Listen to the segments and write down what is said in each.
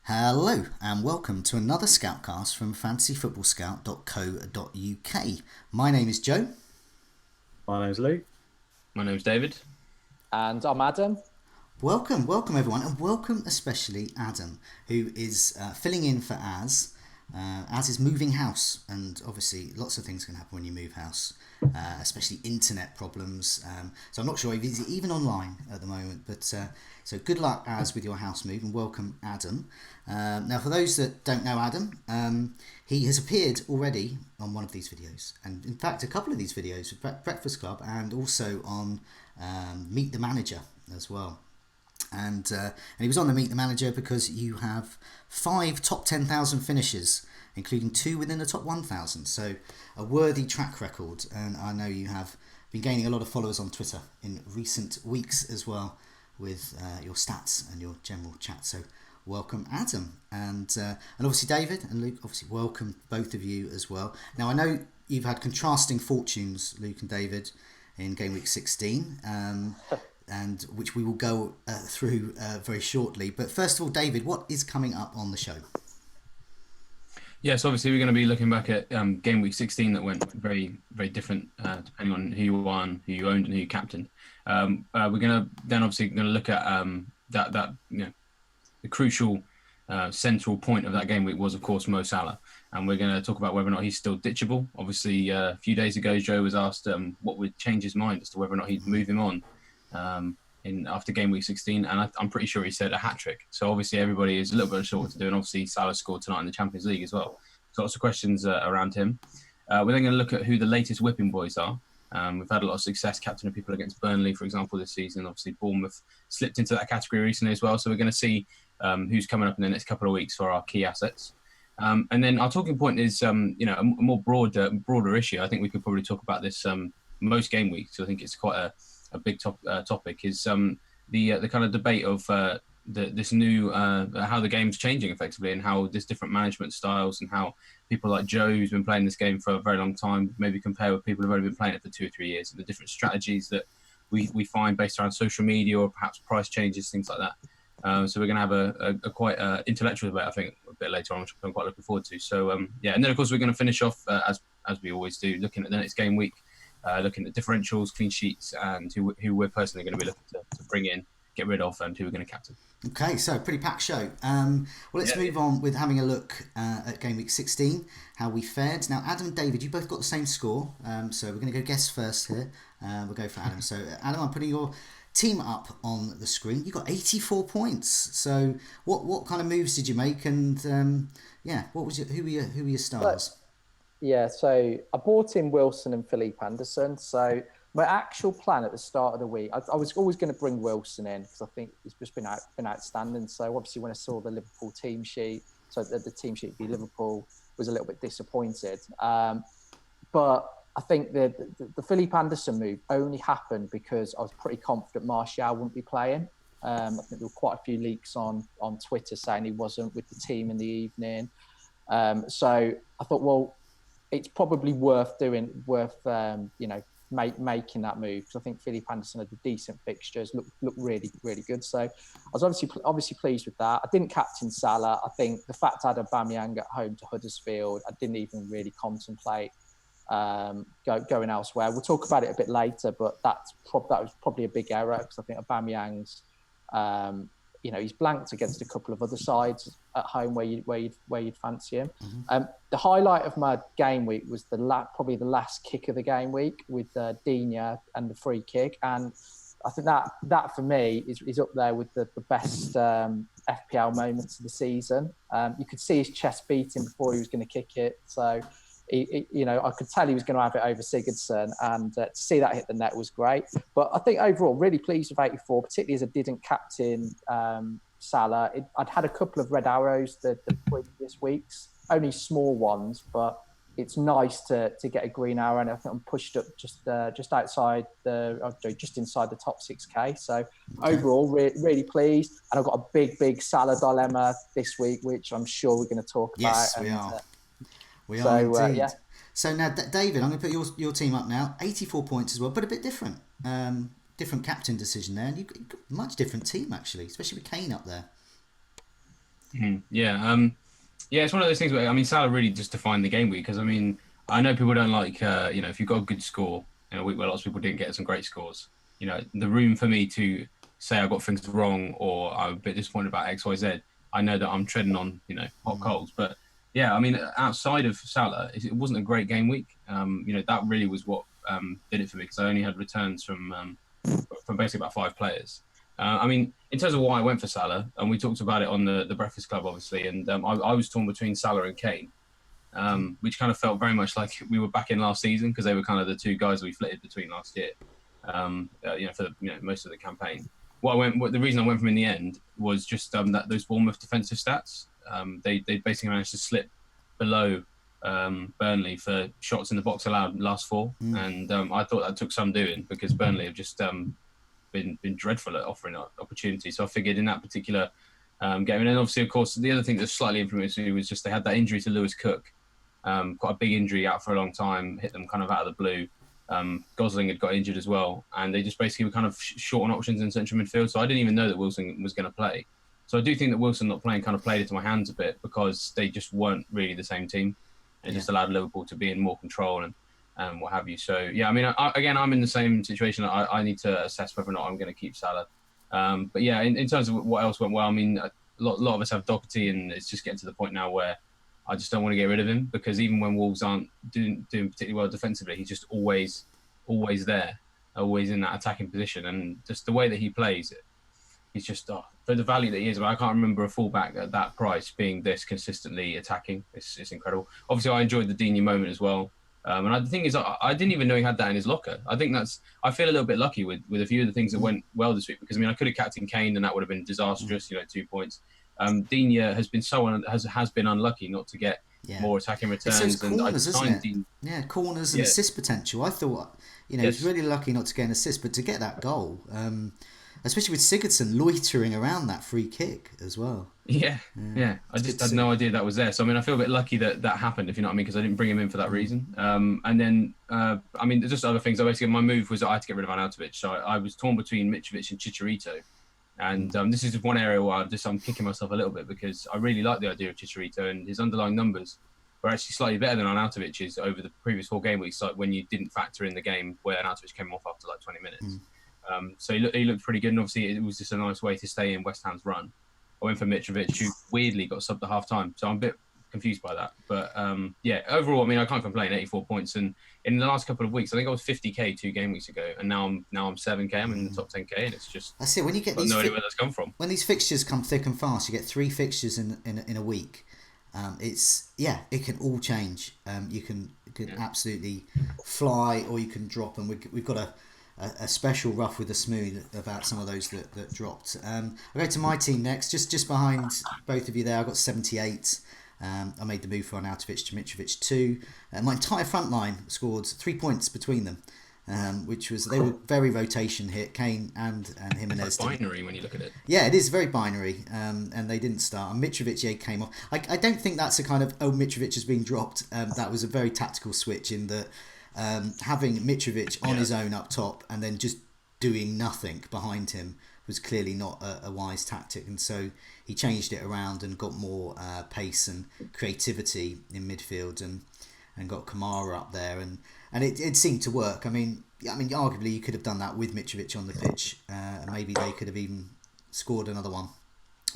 Hello and welcome to another Scoutcast from fantasyfootballscout.co.uk. My name is Joe. My name's Luke. My name's David. And I'm Adam. Welcome everyone, and welcome especially Adam, who is filling in for Az. Az is moving house, and obviously lots of things can happen when you move house, especially internet problems. So I'm not sure if he's even online at the moment, but so good luck, Az, with your house move, and welcome Adam. Now, for those that don't know Adam, he has appeared already on one of these videos, and in fact a couple of these videos with Breakfast Club, and also on Meet the Manager as well. And he was on the Meet the Manager because you have 5 top 10,000 finishes, including 2 within the top 1,000. So a worthy track record, and I know you have been gaining a lot of followers on Twitter in recent weeks as well with your stats and your general chat. So welcome Adam, and obviously David and Luke, obviously welcome both of you as well. Now I know you've had contrasting fortunes, Luke and David, in Gameweek 16. And which we will go through very shortly. But first of all, David, what is coming up on the show? Yes, obviously we're going to be looking back at Game Week 16 that went very, very different depending on who you won, who you owned, and who you captained. We're going to then obviously going to look at that the crucial central point of that game week was, of course, Mo Salah. And we're going to talk about whether or not he's still ditchable. Obviously, a few days ago, Joe was asked what would change his mind as to whether or not he'd move him on after game week 16, and I'm pretty sure he said a hat-trick. So obviously everybody is a little bit unsure what to do, and obviously Salah scored tonight in the Champions League as well. So lots of questions around him. We're then going to look at who the latest whipping boys are. We've had a lot of success captaining people against Burnley, for example, this season. Obviously Bournemouth slipped into that category recently as well. So we're going to see who's coming up in the next couple of weeks for our key assets. And then our talking point is a more broader issue. I think we could probably talk about this most game weeks. So I think it's quite a big topic is the kind of debate of this new how the game's changing effectively, and how there's different management styles, and how people like Joe, who's been playing this game for a very long time, maybe compare with people who've only been playing it for 2 or 3 years, and the different strategies that we find based around social media or perhaps price changes, things like that. So we're going to have a quite intellectual debate, I think, a bit later on, which I'm quite looking forward to. So and then of course we're going to finish off as we always do, looking at the next game week. Looking at differentials, clean sheets, and who we're personally going to be looking to bring in, get rid of, and who we're going to captain. Okay, so pretty packed show. Well, let's move on with having a look at Game Week 16, how we fared. Now, Adam and David, you both got the same score, so we're going to go guess first here. We'll go for Adam. So, Adam, I'm putting your team up on the screen. You got 84 points. So, what kind of moves did you make? And what was who were your stars? Yeah, so I bought in Wilson and Philippe Anderson. So my actual plan at the start of the week, I was always going to bring Wilson in because I think he's just been outstanding. So obviously when I saw the Liverpool team sheet, so the team sheet be Liverpool, was a little bit disappointed. But I think the Philippe Anderson move only happened because I was pretty confident Martial wouldn't be playing. I think there were quite a few leaks on Twitter saying he wasn't with the team in the evening. So I thought, well, it's probably worth making that move, because I think Philippe Anderson had decent fixtures, look really, really good. So I was obviously pleased with that. I didn't captain Salah. I think the fact I had Aubameyang at home to Huddersfield, I didn't even really contemplate going elsewhere. We'll talk about it a bit later, but that was probably a big error, because I think Aubameyang's he's blanked against a couple of other sides at home where you'd fancy him. Mm-hmm. The highlight of my game week was probably the last kick of the game week with Digne and the free kick, and I think that for me is up there with the best FPL moments of the season. You could see his chest beating before he was going to kick it, so I could tell he was going to have it over Sigurdsson, and to see that hit the net was great. But I think overall, really pleased with 84, particularly as I didn't captain Salah. I'd had a couple of red arrows the previous weeks, only small ones, but it's nice to get a green arrow, and I think I'm pushed up just inside the top 6k. So overall, really pleased, and I've got a big Salah dilemma this week, which I'm sure we're going to talk about. Yes, we are. We are indeed. So now, David, I'm going to put your team up now. 84 points as well, but a bit different. Different captain decision there, and you've got a much different team actually, especially with Kane up there. Yeah, it's one of those things where, I mean, Salah really just defined the game week because, I mean, I know people don't like, if you've got a good score in a week where lots of people didn't get some great scores, the room for me to say I got things wrong or I'm a bit disappointed about X, Y, Z, I know that I'm treading on, hot coals. But yeah, I mean, outside of Salah, it wasn't a great game week. That really was what did it for me because I only had returns from basically about 5 players. I mean, in terms of why I went for Salah, and we talked about it on the Breakfast Club, obviously, and I was torn between Salah and Kane, which kind of felt very much like we were back in last season because they were kind of the 2 guys we flitted between last year, for most of the campaign. The reason I went from in the end was just that those Bournemouth defensive stats. They basically managed to slip below Burnley for shots in the box allowed last 4, and I thought that took some doing because Burnley have just been dreadful at offering opportunities. So I figured in that particular game, and then obviously, of course, the other thing that slightly influenced me was just they had that injury to Lewis Cook, quite a big injury out for a long time, hit them kind of out of the blue. Gosling had got injured as well, and they just basically were kind of short on options in central midfield. So I didn't even know that Wilson was going to play. So I do think that Wilson not playing kind of played into my hands a bit because they just weren't really the same team. It just allowed Liverpool to be in more control and what have you. So, yeah, I mean, I'm in the same situation. I need to assess whether or not I'm going to keep Salah. But, yeah, in terms of what else went well, I mean, a lot of us have Doherty, and it's just getting to the point now where I just don't want to get rid of him because even when Wolves aren't doing particularly well defensively, he's just always there, always in that attacking position. And just the way that he plays, he's just, for the value that he is, I can't remember a fullback at that price being this consistently attacking. It's incredible. Obviously, I enjoyed the Dini moment as well. And the thing is, I didn't even know he had that in his locker. I feel a little bit lucky with a few of the things that went well this week because, I mean, I could have captained Kane and that would have been disastrous, 2 points. Dini has been unlucky not to get more attacking returns. It's those corners, isn't it? Corners and assist potential. I thought, he's really lucky not to get an assist, but to get that goal, especially with Sigurdsson loitering around that free kick as well. Yeah. I just had no idea that was there. So, I mean, I feel a bit lucky that happened, if you know what I mean, because I didn't bring him in for that reason. And then, I mean, just other things. Basically, my move was that I had to get rid of Arnautovic. So I was torn between Mitrovic and Chicharito. And this is one area where I'm kicking myself a little bit because I really like the idea of Chicharito, and his underlying numbers were actually slightly better than Arnautovic's over the previous 4 game weeks, like when you didn't factor in the game where Arnautovic came off after like 20 minutes. So he looked pretty good, and obviously it was just a nice way to stay in West Ham's run. I went for Mitrovic, who weirdly got subbed at half time, so I'm a bit confused by that. But overall, I mean, I can't complain. 84 points, and in the last couple of weeks, I think I was 50k 2 game weeks ago, and now I'm 7k. I'm in the top 10k, and it's just that's it. When you get no idea where that's come from. When these fixtures come thick and fast, you get 3 fixtures in a week. It can all change. You can absolutely fly, or you can drop, and we've got a special rough with the smooth about some of those that dropped. I'll go to my team next, just behind both of you there. I got 78. I made the move for Arnautovic to Mitrovic 2. My entire front line scored 3 points between them, which was, they were very rotation hit, Kane and Jimenez. It's like binary when you look at it. Yeah, it is very binary, and they didn't start. And Mitrovic came off. I don't think that's a kind of, Mitrovic has been dropped. That was a very tactical switch in that having Mitrovic on his own up top and then just doing nothing behind him was clearly not a wise tactic, and so he changed it around and got more pace and creativity in midfield and got Kamara up there, and it seemed to work. I mean, arguably you could have done that with Mitrovic on the pitch, and maybe they could have even scored another one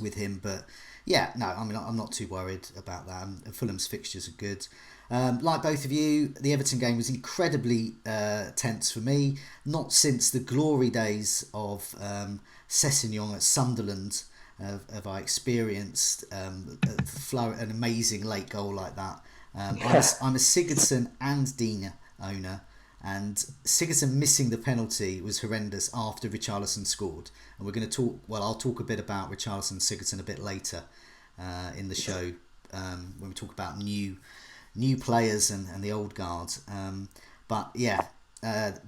with him. But yeah, no, I mean, I'm not too worried about that. And Fulham's fixtures are good. Like both of you, the Everton game was incredibly tense for me. Not since the glory days of Sessegnon at Sunderland have I experienced an amazing late goal like that. I'm a Sigurdsson and Dina owner, and Sigurdsson missing the penalty was horrendous after Richarlison scored. And we're going to talk. Well, I'll talk a bit about Richarlison and Sigurdsson a bit later in the show when we talk about new players and the old guard. But yeah,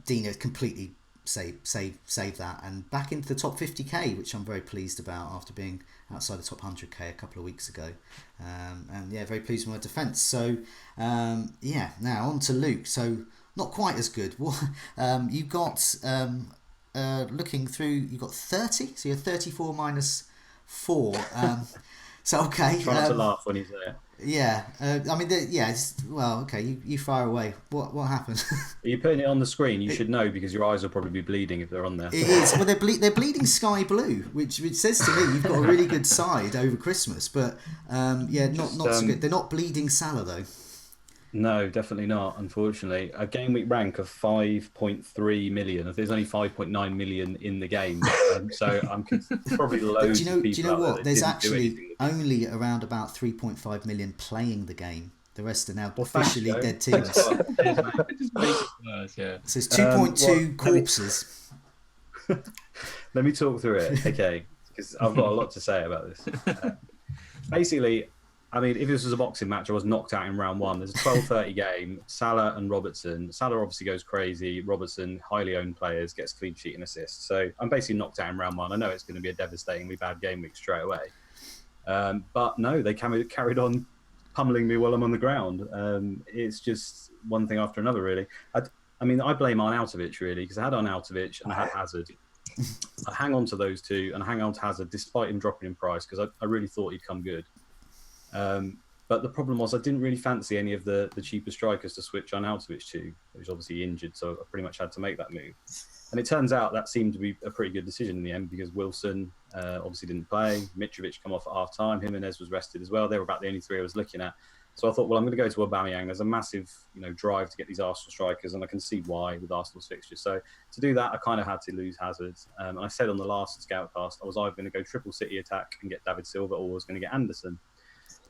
Dina completely saved that and back into the top 50k, which I'm very pleased about after being outside the top 100k a couple of weeks ago. And yeah, very pleased with my defence. So now on to Luke. So not quite as good. You got looking through, you got 30, so you're 34 minus 4. So okay. Try not to laugh when he's there. Yeah, I mean, okay. You fire away. What happened? Are you putting it on the screen? You should know because your eyes will probably be bleeding if they're on there. It is. Well, they're bleeding sky blue, which says to me you've got a really good side over Christmas. But not so good. They're not bleeding Salah though. No, definitely not. Unfortunately, a game week rank of 5.3 million. There's only 5.9 million in the game, so I'm probably loads. Do you know what? There's actually only around about 3.5 million playing the game. The rest are now officially dead teams. So it's 2.2 corpses. Let me talk through it, okay? Because I've got a lot to say about this. Basically, I mean, if this was a boxing match, I was knocked out in round one. There's a 12:30 game. Salah and Robertson. Salah obviously goes crazy. Robertson, highly owned players, gets clean sheet and assist. So I'm basically knocked out in round one. I know it's going to be a devastatingly bad game week straight away. But no, they carried on pummeling me while I'm on the ground. It's just one thing after another, really. I mean, I blame Arnautovic, really, because I had Arnautovic and I had Hazard. I hang on to those two and I hang on to Hazard despite him dropping in price because I really thought he'd come good. But the problem was I didn't really fancy any of the cheaper strikers to switch Arnautovic to, which obviously injured, so I pretty much had to make that move. And it turns out that seemed to be a pretty good decision in the end because Wilson obviously didn't play. Mitrovic come off at half time. Jimenez was rested as well. They were about the only three I was looking at. So I thought, well, I'm going to go to Aubameyang. There's a massive, drive to get these Arsenal strikers, and I can see why with Arsenal's fixtures. So to do that, I kind of had to lose Hazard. And I said on the last Scoutcast, I was either going to go triple City attack and get David Silva, or I was going to get Anderson.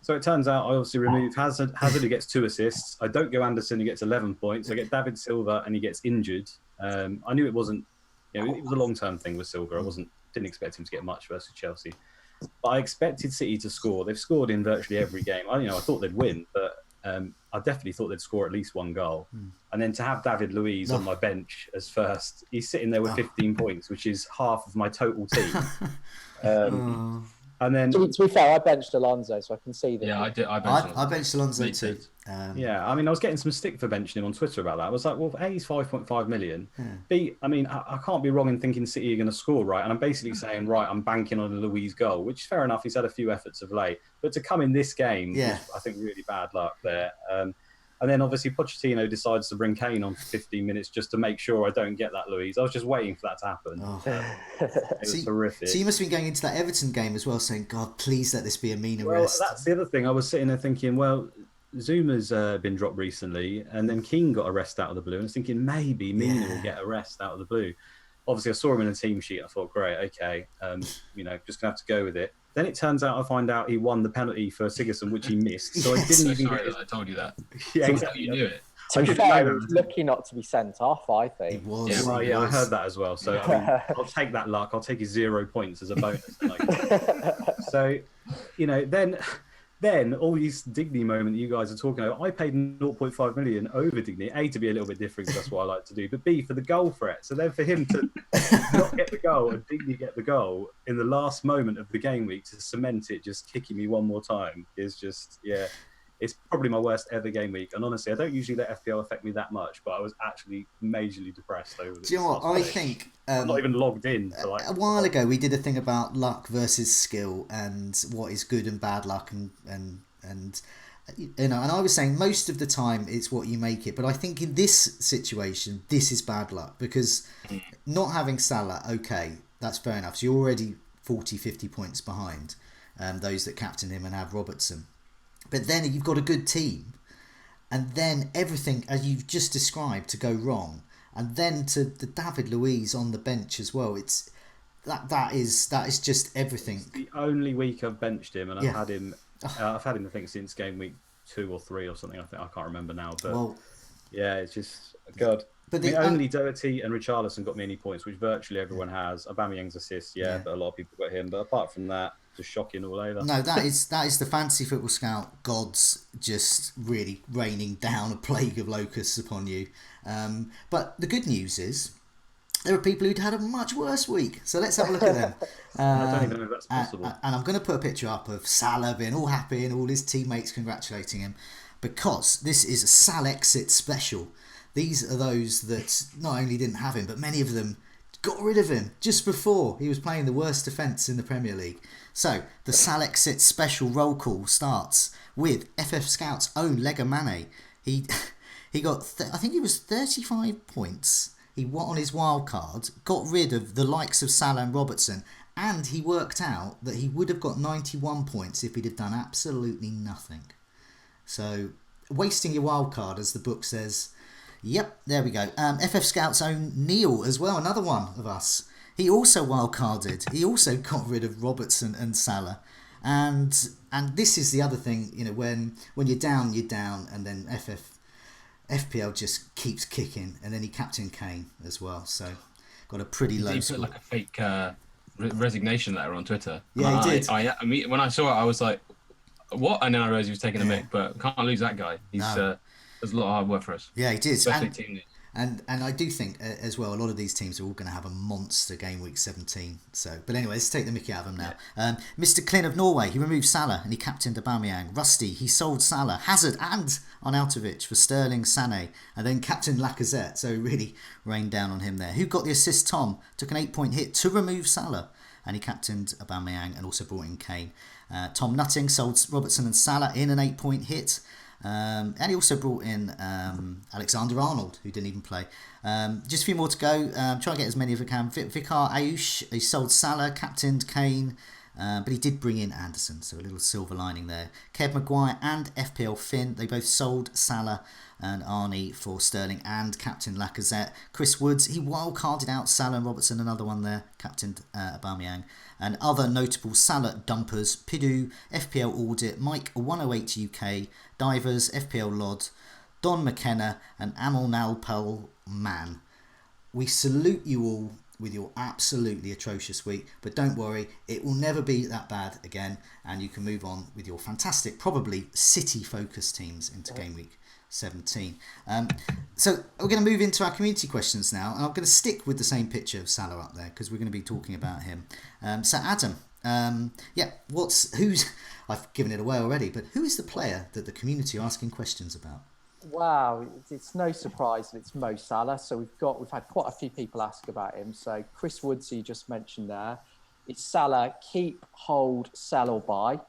So it turns out I obviously remove Hazard, who gets 2 assists. I don't go Anderson, who gets 11 points. I get David Silva, and he gets injured. I knew it wasn't, it was a long-term thing with Silva. I didn't expect him to get much versus Chelsea. But I expected City to score. They've scored in virtually every game. I thought they'd win, but I definitely thought they'd score at least one goal. And then to have David Luiz on my bench as first, he's sitting there with 15 points, which is half of my total team. And then, to be fair, I benched Alonso, so I can see that. Yeah, I did. I benched Alonso too. Yeah, I mean, I was getting some stick for benching him on Twitter about that. I was like, well, A, he's 5.5 million. Yeah. B, I mean, I can't be wrong in thinking City are going to score, right? And I'm basically saying, right, I'm banking on a Luiz goal, which is fair enough. He's had a few efforts of late. But to come in this game, was, I think, really bad luck there. And then obviously Pochettino decides to bring Kane on for 15 minutes just to make sure I don't get that Luiz. I was just waiting for that to happen. It was horrific. So you must have been going into that Everton game as well saying, God, please let this be a Mina rest. Well, that's the other thing. I was sitting there thinking, well, Zuma's been dropped recently and then Keane got a rest out of the blue. And I was thinking maybe Mina will get a rest out of the blue. Obviously, I saw him in a team sheet. I thought, great, okay, just going to have to go with it. Then it turns out I find out he won the penalty for Sigurdsson, which he missed. So I didn't even get it. I told you that. Yeah, exactly. You knew it. To be fair, he was lucky not to be sent off, I think. It was. Yeah, well, I heard that as well. So I mean, I'll take that luck. I'll take his 0 points as a bonus. So, then all these Digny moment that you guys are talking about, I paid 0.5 million over Digny. A, to be a little bit different, because that's what I like to do. But B, for the goal threat. So then for him to not get the goal and Digny get the goal in the last moment of the game week to cement it, just kicking me one more time is just, it's probably my worst ever game week. And honestly, I don't usually let FPL affect me that much, but I was actually majorly depressed over this. Do you know what? I think... I'm not even logged in. A while ago, we did a thing about luck versus skill and what is good and bad luck. And I was saying most of the time it's what you make it. But I think in this situation, this is bad luck. Because not having Salah, okay, that's fair enough. So you're already 40, 50 points behind those that captain him and have Robertson. But then you've got a good team, and then everything, as you've just described, to go wrong, and then to the David Luiz on the bench as well. It's that is just everything. It's the only week I've benched him, and I've had him. I've had him, I think, since game week 2 or 3 or something. I can't remember now, but it's just God. But only Doherty and Richarlison got me any points, which virtually everyone has. Aubameyang's assist, but a lot of people got him. But apart from that, just shocking all over. No, that is the Fantasy Football Scout gods just really raining down a plague of locusts upon you. But the good news is there are people who'd had a much worse week. So let's have a look at them. I don't even know if that's possible. And I'm going to put a picture up of Salah being all happy and all his teammates congratulating him, because this is a Sal exit special. These are those that not only didn't have him, but many of them got rid of him just before he was playing the worst defence in the Premier League. So the Salexit special roll call starts with FF Scout's own Lega Mane. He got, I think it was 35 points. He won on his wild card, got rid of the likes of Salah and Robertson, and he worked out that he would have got 91 points if he'd have done absolutely nothing. So, wasting your wild card, as the book says. Yep, there we go. FF Scout's own Neil as well, another one of us. He also wildcarded. He also got rid of Robertson and Salah. And this is the other thing, when you're down, and then FPL just keeps kicking, and then he captained Kane as well. So got a pretty low score. He put like a fake resignation letter on Twitter. Yeah, he did. I mean, when I saw it, I was like, what? And then I realised he was taking a mick, but can't lose that guy. He's there's a lot of hard work for us. Yeah, he did. Especially team news. And I do think as well, a lot of these teams are all going to have a monster game week 17. So, but anyway, let's take the mickey out of them now. Yeah. Mr. Klin of Norway, he removed Salah and he captained Aubameyang. Rusty, he sold Salah, Hazard and Arnautovic for Sterling, Sané, and then captained Lacazette. So really rained down on him there. Who got the assist? Tom took an 8-point hit to remove Salah, and he captained Aubameyang and also brought in Kane. Tom Nutting sold Robertson and Salah in an 8-point hit. And he also brought in Alexander-Arnold, who didn't even play. Just a few more to go. Try and get as many as I can. Vikar Ayush, he sold Salah, captained Kane, but he did bring in Anderson, so a little silver lining there. Kev Maguire and FPL Finn, they both sold Salah and Arnie for Sterling and captain Lacazette. Chris Woods, he wild-carded out Salah and Robertson, another one there, captained Aubameyang. And other notable Salah dumpers: Pidu, FPL Audit, Mike 108 UK, Divers, FPL Lod, Don McKenna, and Amal Nalpal Man. We salute you all with your absolutely atrocious week, but don't worry, it will never be that bad again, and you can move on with your fantastic, probably City-focused teams into Game Week 17. So we're going to move into our community questions now, and I'm going to stick with the same picture of Salah up there because we're going to be talking about him. So Adam, who's I've given it away already, but who is the player that the community are asking questions about? Wow, it's no surprise that it's Mo Salah. So we've had quite a few people ask about him. So Chris Woods, you just mentioned there, it's Salah, keep, hold, sell or buy.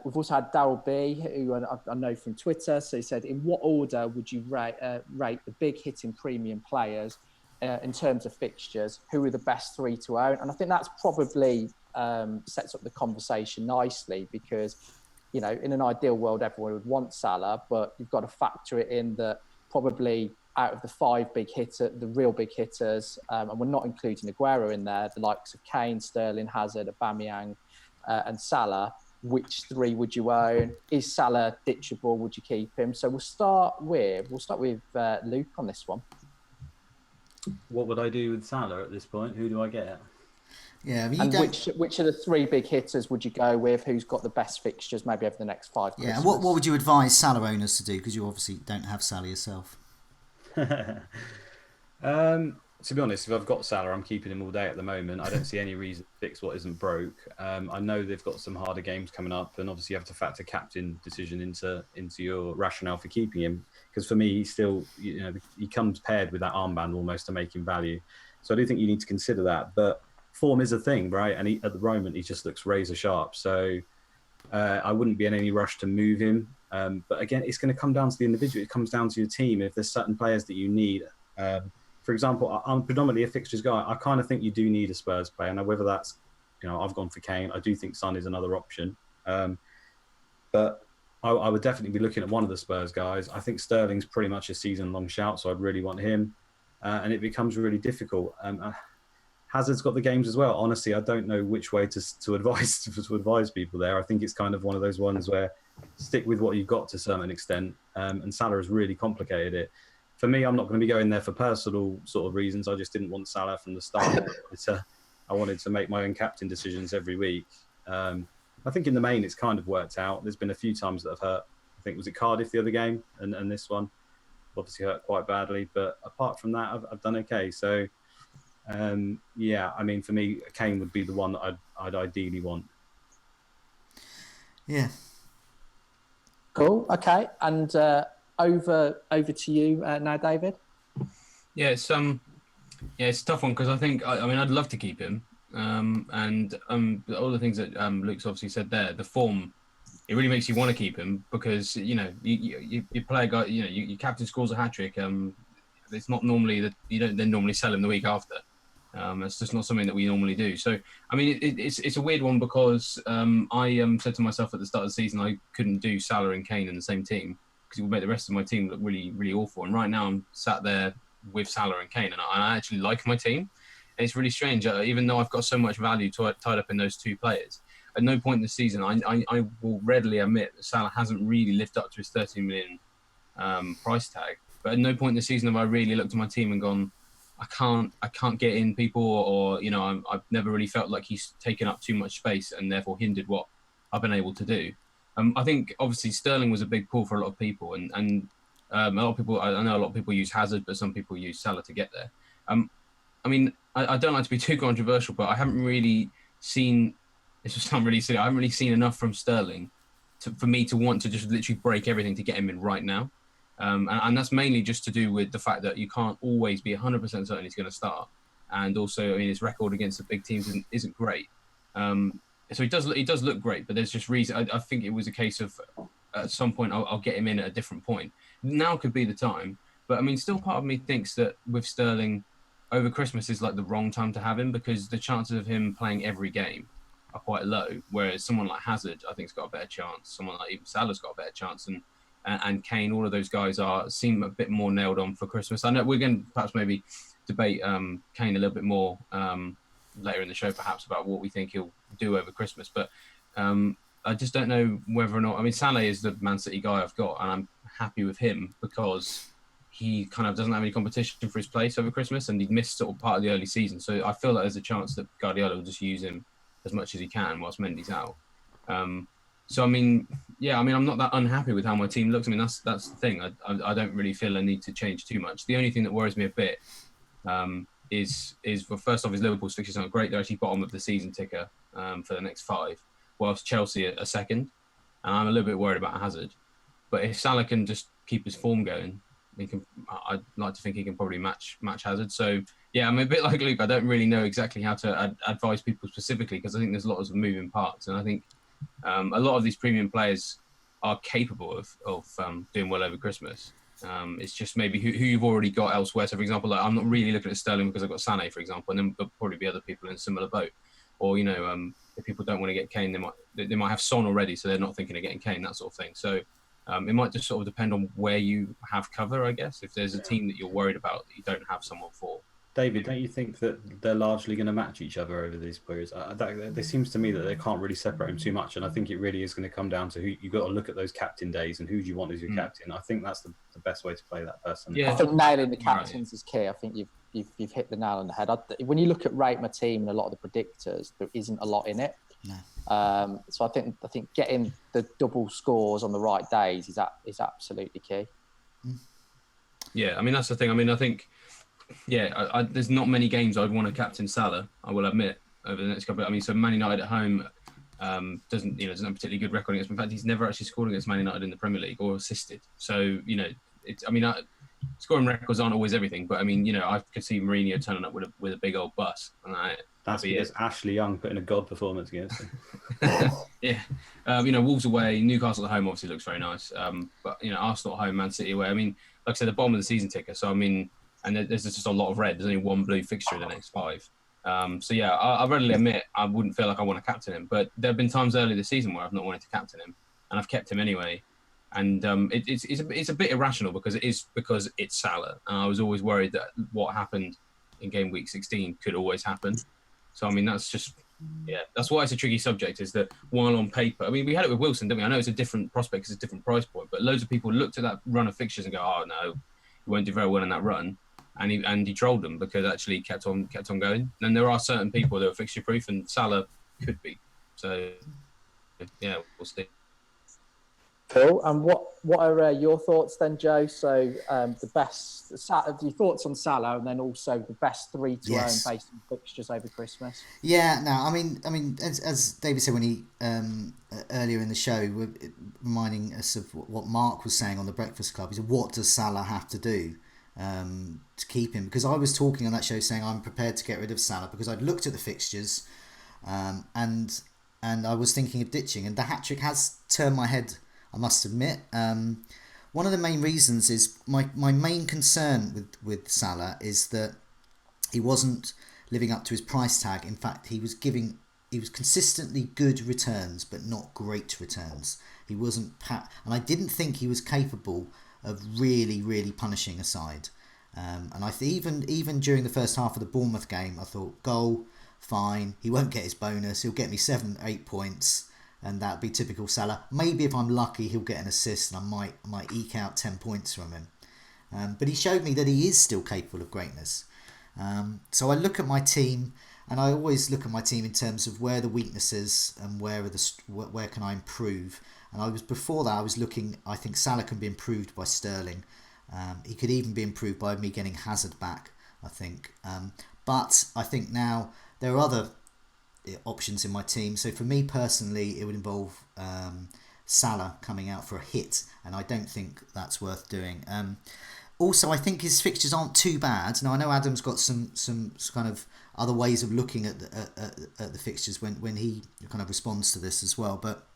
We've also had Daryl B, who I know from Twitter. So he said, in what order would you rate the big hitting premium players in terms of fixtures? Who are the best 3 to own? And I think that's probably sets up the conversation nicely because, in an ideal world, everyone would want Salah, but you've got to factor it in that probably out of the 5 the real big hitters, and we're not including Aguero in there, the likes of Kane, Sterling, Hazard, Aubameyang, and Salah. Which 3 would you own? Is Salah ditchable? Would you keep him? So we'll start with Luke on this one. What would I do with Salah at this point? Who do I get? Yeah, which of the 3 big hitters would you go with? Who's got the best fixtures maybe over the next 5 Christmas? Yeah, and what would you advise Salah owners to do? Because you obviously don't have Salah yourself. To be honest, if I've got Salah, I'm keeping him all day at the moment. I don't see any reason to fix what isn't broke. I know they've got some harder games coming up, and obviously you have to factor captain decision into your rationale for keeping him. Because for me, he's still, he comes paired with that armband almost to make him value. So I do think you need to consider that. But form is a thing, right? And at the moment, he just looks razor sharp. So I wouldn't be in any rush to move him. But again, it's going to come down to the individual. It comes down to your team. If there's certain players that you need. For example, I'm predominantly a fixtures guy. I kind of think you do need a Spurs player. Now, whether that's, I've gone for Kane. I do think Son is another option. But I would definitely be looking at one of the Spurs guys. I think Sterling's pretty much a season-long shout, so I'd really want him. And it becomes really difficult. Hazard's got the games as well. Honestly, I don't know which way to advise people there. I think it's kind of one of those ones where stick with what you've got to a certain extent. And Salah has really complicated it. For me, I'm not going to be going there for personal sort of reasons. I just didn't want Salah from the start. I wanted to make my own captain decisions every week. I think in the main, it's kind of worked out. There's been a few times that I've hurt. I think, was it Cardiff the other game? And this one obviously hurt quite badly. But apart from that, I've done okay. So, for me, Kane would be the one that I'd ideally want. Yeah. Cool. Okay. And over to you now, David. Yeah, it's Yeah, it's a tough one because I think I mean I'd love to keep him, and all the things that Luke's obviously said there. The form, it really makes you want to keep him because you play a guy, your captain scores a hat trick. It's not normally that you don't then normally sell him the week after. It's just not something that we normally do. So I mean it's a weird one because I said to myself at the start of the season I couldn't do Salah and Kane in the same team because it would make the rest of my team look really really awful. And right now I'm sat there with Salah and Kane, and I actually like my team. And it's really strange, even though I've got so much value tied up in those two players. At no point in the season, I will readily admit that Salah hasn't really lived up to his 13 million price tag. But at no point in the season have I really looked at my team and gone, I can't get in people, or I've never really felt like he's taken up too much space and therefore hindered what I've been able to do. I think obviously Sterling was a big pull for a lot of people, and a lot of people, I know a lot of people use Hazard, but some people use Salah to get there. I mean, I don't like to be too controversial, but I haven't really seen. This was something really silly. I haven't really seen enough from Sterling for me to want to just literally break everything to get him in right now. And that's mainly just to do with the fact that you can't always be 100% certain he's going to start. And also, I mean, his record against the big teams isn't great. So he does look great, but there's just reason. I think it was a case of at some point I'll get him in at a different point. Now could be the time, but I mean, still part of me thinks that with Sterling over Christmas is like the wrong time to have him because the chances of him playing every game are quite low. Whereas someone like Hazard, I think, has got a better chance. Someone like even Salah's got a better chance, and Kane, all of those guys seem a bit more nailed on for Christmas. I know we're going to perhaps maybe debate Kane a little bit more later in the show, perhaps about what we think he'll do over Christmas. But I just don't know whether or not. I mean, Salah is the Man City guy I've got, and I'm happy with him because he kind of doesn't have any competition for his place over Christmas, and he missed sort of part of the early season. So I feel like there's a chance that Guardiola will just use him as much as he can whilst Mendy's out. So I mean, yeah, I mean, I'm not that unhappy with how my team looks. I mean, that's the thing. I don't really feel a need to change too much. The only thing that worries me a bit is well, first off, his Liverpool's fixtures aren't great. They're actually bottom of the season ticker for the next 5, whilst Chelsea are second. And I'm a little bit worried about Hazard. But if Salah can just keep his form going, I'd like to think he can probably match Hazard. So yeah, I'm a bit like Luke. I don't really know exactly how to advise people specifically because I think there's lots of moving parts, and I think a lot of these premium players are capable of doing well over Christmas. It's just maybe who you've already got elsewhere. So for example, like, I'm not really looking at Sterling because I've got Sané, for example, and then there'll probably be other people in a similar boat. Or if people don't want to get Kane, they might have Son already, so they're not thinking of getting Kane, that sort of thing. So it might just sort of depend on where you have cover, I guess. If there's a team that you're worried about that you don't have someone for. David, don't you think that they're largely going to match each other over these periods? It seems to me that they can't really separate them too much, and I think it really is going to come down to who you got to look at those captain days and who do you want as your captain. I think that's the best way to play that person. Yeah. I think nailing the captains is key. I think you've hit the nail on the head. When you look at Rate My Team and a lot of the predictors, there isn't a lot in it. No. So I think getting the double scores on the right days is absolutely key. Yeah, I mean that's the thing. I mean I think. Yeah, there's not many games I'd want to captain Salah, I will admit, over the next couple. I mean, so Man United at home doesn't have a particularly good record against. In fact, he's never actually scored against Man United in the Premier League or assisted. So scoring records aren't always everything, but I mean, I could see Mourinho turning up with a big old bus. And that's because Ashley Young put in a god performance against him. Yeah, Wolves away, Newcastle at home obviously looks very nice. But Arsenal at home, Man City away. I mean, like I said, the bottom of the season ticker. So I mean. And there's just a lot of red. There's only one blue fixture in the next 5. So yeah, I readily admit I wouldn't feel like I want to captain him. But there have been times early this season where I've not wanted to captain him, and I've kept him anyway. And it's a bit irrational because it's Salah, and I was always worried that what happened in Gameweek 16 could always happen. So I mean that's why it's a tricky subject. Is that while on paper, I mean we had it with Wilson, didn't we? I know it's a different prospect, it's a different price point, but loads of people looked at that run of fixtures and go, oh no, he won't do very well in that run. And he trolled them because actually kept on going. And there are certain people that are fixture proof, and Salah could be. So yeah, we'll see. Cool. And what are your thoughts then, Joe? So your thoughts on Salah, and then also the best 3 to earn based on fixtures over Christmas. Yeah. No, I mean, as David said when he earlier in the show, reminding us of what Mark was saying on the Breakfast Club. He said, "What does Salah have to do?" to keep him, because I was talking on that show saying I'm prepared to get rid of Salah because I'd looked at the fixtures, and I was thinking of ditching, and the hat-trick has turned my head, I must admit. One of the main reasons is my main concern with Salah is that he wasn't living up to his price tag. In fact, he was consistently good returns, but not great returns. He wasn't, and I didn't think he was capable of really, really punishing a side. And I even during the first half of the Bournemouth game, I thought, goal, fine. He won't get his bonus. He'll get me 7-8 points, and that'd be typical Salah. Maybe if I'm lucky, he'll get an assist, and I might eke out 10 points from him. But he showed me that he is still capable of greatness. So I look at my team, and I always look at my team in terms of where the weaknesses and where can I improve. And before that I was looking. I think Salah can be improved by Sterling. He could even be improved by me getting Hazard back, I think. But I think now there are other options in my team. So for me personally, it would involve Salah coming out for a hit, and I don't think that's worth doing. Also, I think his fixtures aren't too bad. Now I know Adam's got some kind of other ways of looking at the fixtures when he kind of responds to this as well, but.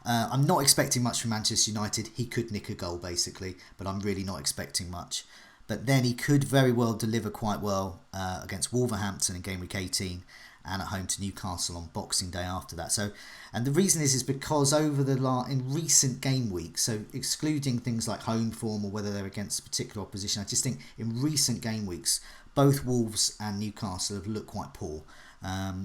I'm not expecting much from Manchester United. He could nick a goal basically, but I'm really not expecting much. But then he could very well deliver quite well against Wolverhampton in Gameweek 18 and at home to Newcastle on Boxing Day after that. So, and the reason is because in recent game weeks, so excluding things like home form or whether they're against a particular opposition, I just think in recent game weeks, both Wolves and Newcastle have looked quite poor.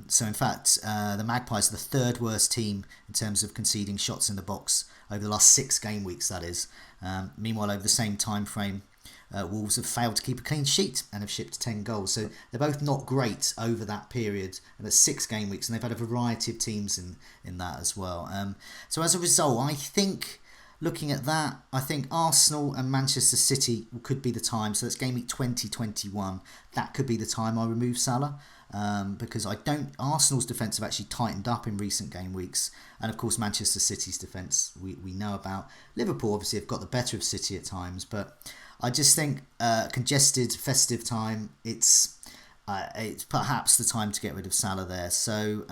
So in fact, the Magpies are the third worst team in terms of conceding shots in the box over the last 6 game weeks, that is. Meanwhile, over the same time frame, Wolves have failed to keep a clean sheet and have shipped 10 goals. So they're both not great over that period, and that's 6 game weeks, and they've had a variety of teams in that as well. So as a result, I think, looking at that, I think Arsenal and Manchester City could be the time. So that's game week 2021. That could be the time I remove Salah. Because Arsenal's defence have actually tightened up in recent game weeks, and of course Manchester City's defence we know about. Liverpool obviously have got the better of City at times, but I just think congested festive time, it's perhaps the time to get rid of Salah there. So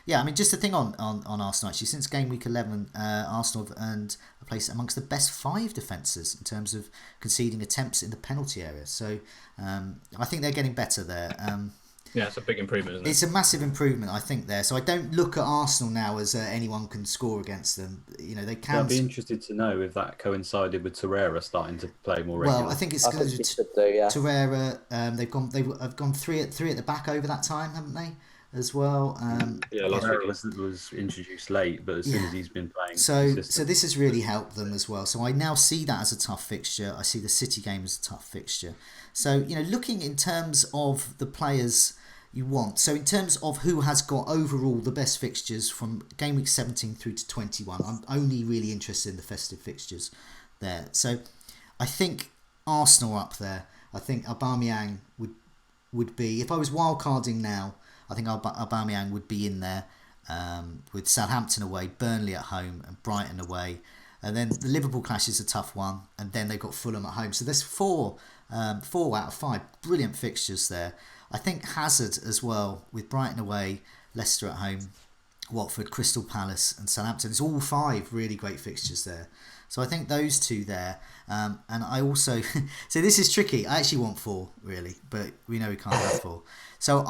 yeah, I mean, just a thing on Arsenal actually, since game week 11, Arsenal have earned a place amongst the best 5 defences in terms of conceding attempts in the penalty area. So I think they're getting better there. Yeah, it's a big improvement, isn't it? It's a massive improvement, I think, there. So I don't look at Arsenal now as anyone can score against them. You know, they can. I'd be interested to know if that coincided with Torreira starting to play more regularly. Well, I think it's going to Torreira. They've gone three at the back over that time, haven't they? As well. Yeah, last week was introduced late, but as soon as he's been playing, so this has really helped them as well. So I now see that as a tough fixture. I see the City game as a tough fixture. So looking in terms of the players you want. So in terms of who has got overall the best fixtures from game week 17 through to 21, I'm only really interested in the festive fixtures there. So I think Arsenal up there. I think Aubameyang would be, if I was wildcarding now, I think Aubameyang would be in there with Southampton away, Burnley at home and Brighton away. And then the Liverpool clash is a tough one, and then they've got Fulham at home. So there's 4 out of 5 brilliant fixtures there. I think Hazard as well, with Brighton away, Leicester at home, Watford, Crystal Palace and Southampton. It's all 5 really great fixtures there. So I think those 2 there. And I also... so this is tricky. I actually want 4, really, but we know we can't have 4. So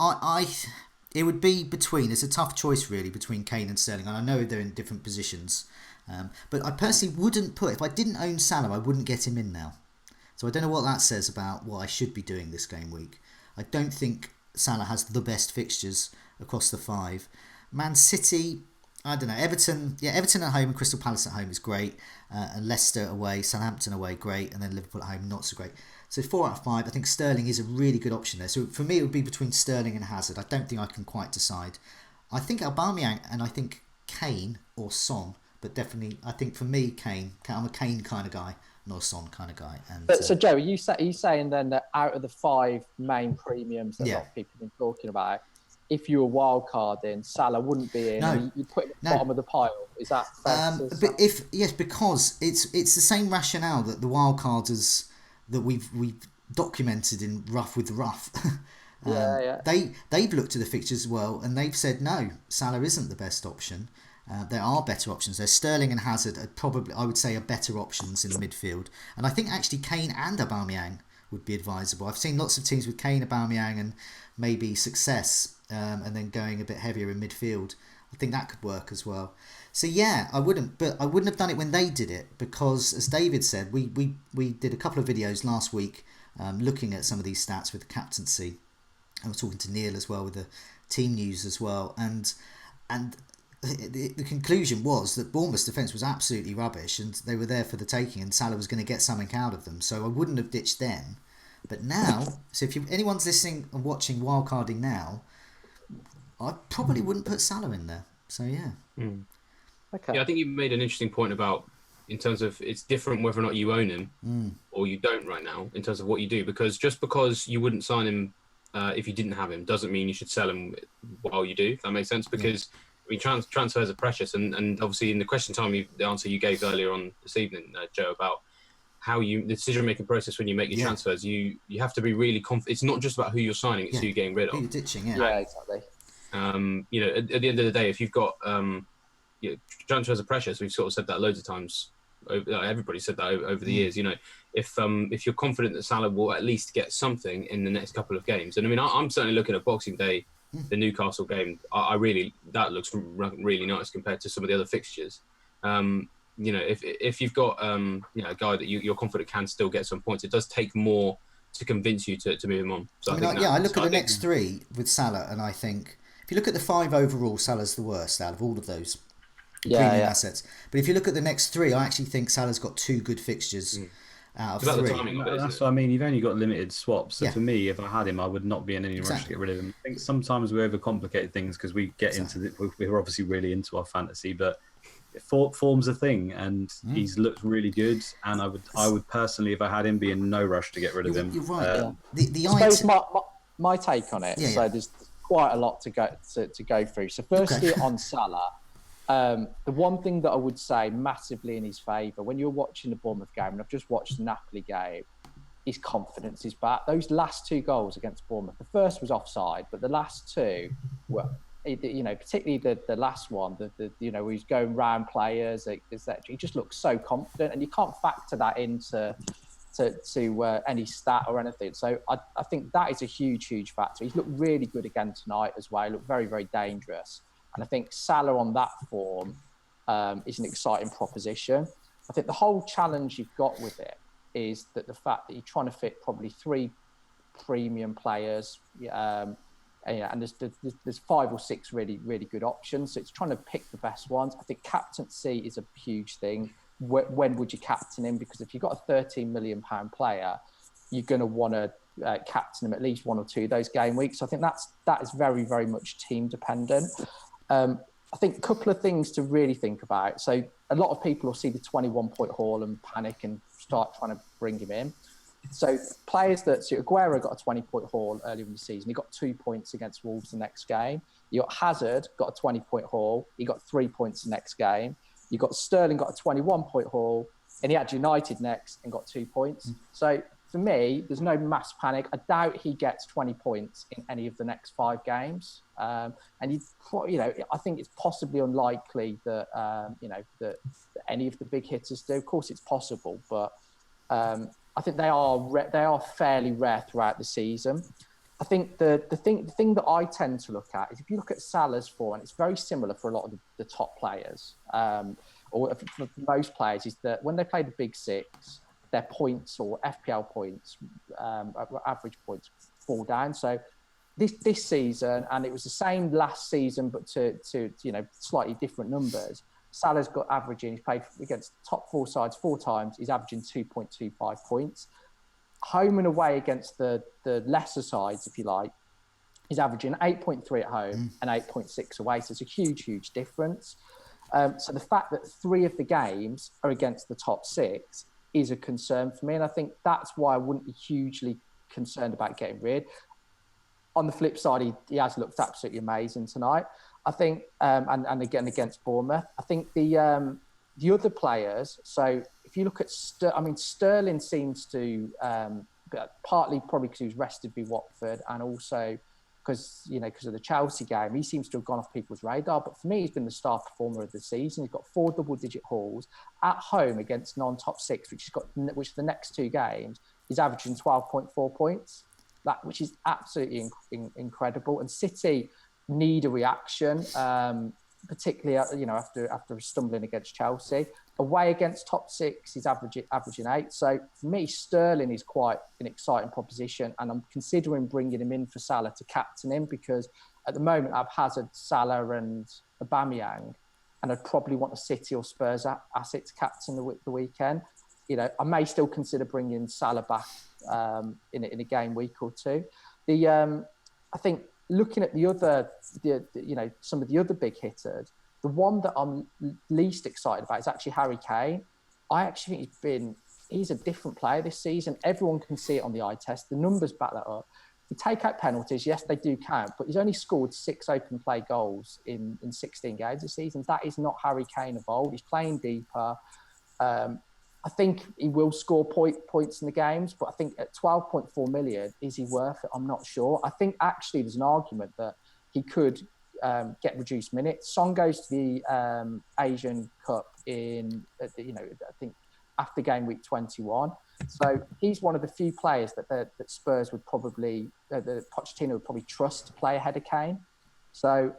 it would be between... It's a tough choice, really, between Kane and Sterling. And I know they're in different positions. But I personally wouldn't put... If I didn't own Salah, I wouldn't get him in now. So I don't know what that says about what I should be doing this game week. I don't think Salah has the best fixtures across the 5. Man City, I don't know. Everton at home and Crystal Palace at home is great. And Leicester away, Southampton away, great. And then Liverpool at home, not so great. So 4 out of 5. I think Sterling is a really good option there. So for me, it would be between Sterling and Hazard. I don't think I can quite decide. I think Aubameyang and I think Kane or Son. But definitely, I think for me, Kane. I'm a Kane kind of guy. Not a Son kind of guy. And so Joe, are you saying then that out of the 5 main premiums that a lot of people have been talking about, if you were wild carding, Salah wouldn't be in? No, you put him at the bottom of the pile. Is that fair? Because it's the same rationale that the wild carders that we've documented in Rough with the Rough. Yeah. They've looked at the fixtures as well, and they've said no, Salah isn't the best option. There are better options. There's Sterling and Hazard are probably, I would say, are better options in the midfield. And I think actually Kane and Aubameyang would be advisable. I've seen lots of teams with Kane, Aubameyang, and maybe Success, and then going a bit heavier in midfield. I think that could work as well. So yeah, I wouldn't have done it when they did it, because as David said, we did a couple of videos last week looking at some of these stats with the captaincy. I was talking to Neil as well with the team news as well, and the conclusion was that Bournemouth's defence was absolutely rubbish, and they were there for the taking, and Salah was going to get something out of them. So I wouldn't have ditched them. But now, so if anyone's listening and watching wildcarding now, I probably wouldn't put Salah in there. So yeah. Okay. Yeah, I think you made an interesting point about, in terms of, it's different whether or not you own him or you don't right now in terms of what you do, because just because you wouldn't sign him if you didn't have him doesn't mean you should sell him while you do, if that makes sense. Because I mean, transfers are precious, and obviously in the question time, the answer you gave earlier on this evening, Joe, about how the decision-making process when you make your transfers, you have to be really confident. It's not just about who you're signing, it's who you're getting rid of. Who you're ditching, Yeah, exactly. You know, at the end of the day, if you've got transfers are precious. We've sort of said that loads of times. Everybody said that over the years. You know, if you're confident that Salah will at least get something in the next couple of games, and I mean, I'm certainly looking at Boxing Day, the Newcastle game. I really, that looks really nice compared to some of the other fixtures. You know, if you've got you know, a guy that you're confident can still get some points, it does take more to convince you to move him on. So I look at the next three with Salah, and I think if you look at the 5 overall, Salah's the worst out of all of those premium assets. But if you look at the next 3, I actually think Salah's got 2 good fixtures out of 3. That's what I mean. You've only got limited swaps. So for me, if I had him, I would not be in any rush to get rid of him. I think sometimes we overcomplicate things because we get into we're obviously really into our fantasy, but form's a thing, and he's looked really good. And I would personally, if I had him, be in no rush to get rid of him. You're right. I suppose my take on it. So there's quite a lot to go through. So firstly, on Salah. The one thing that I would say massively in his favour, when you're watching the Bournemouth game, and I've just watched the Napoli game, his confidence is back. Those last 2 goals against Bournemouth, the first was offside, but the last 2 were, you know, particularly the last one, you know, he's going round players, etc. He just looks so confident, and you can't factor that into any stat or anything. So I think that is a huge factor. He's looked really good again tonight as well. He looked very, very dangerous. And I think Salah on that form is an exciting proposition. I think the whole challenge you've got with it is that the fact that you're trying to fit probably 3 premium players, and there's 5 or 6 really, really good options. So it's trying to pick the best ones. I think captaincy is a huge thing. When would you captain him? Because if you've got a £13 million player, you're going to want to captain him at least 1 or 2 of those game weeks. So I think that is very, very much team dependent. I think a couple of things to really think about. So a lot of people will see the 21-point haul and panic and start trying to bring him in. So players so Aguero got a 20-point haul earlier in the season. He got 2 points against Wolves the next game. You got Hazard got a 20-point haul. He got 3 points the next game. You got Sterling got a 21-point haul, and he had United next and got 2 points. So for me, there's no mass panic. I doubt he gets 20 points in any of the next 5 games. And I think it's possibly unlikely that that any of the big hitters do. Of course, it's possible, but I think they are fairly rare throughout the season. I think the thing that I tend to look at is if you look at Salah's form, and it's very similar for a lot of the top players, or for most players, is that when they play the Big 6, their points or FPL points, average points, fall down. So this season, and it was the same last season, but to slightly different numbers. Salah's got averaging. He's played against top 4 sides 4 times. He's averaging 2.25 points. Home and away against the lesser sides, if you like, he's averaging 8.3 at home and 8.6 away. So it's a huge difference. So the fact that 3 of the games are against the top 6 is a concern for me. And I think that's why I wouldn't be hugely concerned about getting rid. On the flip side, he has looked absolutely amazing tonight. I think, and again against Bournemouth, I think the the other players, so if you look at Sterling seems to partly probably because he was rested by Watford, and also because of the Chelsea game, he seems to have gone off people's radar. But for me, he's been the star performer of the season. He's got 4 double-digit hauls at home against non-top 6, which the next 2 games he's averaging 12.4 points. Which is absolutely incredible. And City need a reaction, particularly after stumbling against Chelsea. Away against top 6, he's averaging 8. So for me, Sterling is quite an exciting proposition, and I'm considering bringing him in for Salah to captain him, because at the moment I've Hazard, Salah, and Aubameyang, and I'd probably want a City or Spurs asset to captain the weekend. I may still consider bringing Salah back in a game week or 2. I think looking at some of the other big hitters, the one that I'm least excited about is actually Harry Kane. I actually think he's a different player this season. Everyone can see it on the eye test. The numbers back that up. You take out penalties, yes, they do count, but he's only scored 6 open play goals in 16 games this season. That is not Harry Kane of old. He's playing deeper. I think he will score points in the games, but I think at 12.4 million, is he worth it? I'm not sure. I think actually there's an argument that he could get reduced minutes. Son goes to the Asian Cup I think after game week 21. So he's one of the few players that Spurs would probably, that Pochettino would probably trust to play ahead of Kane. So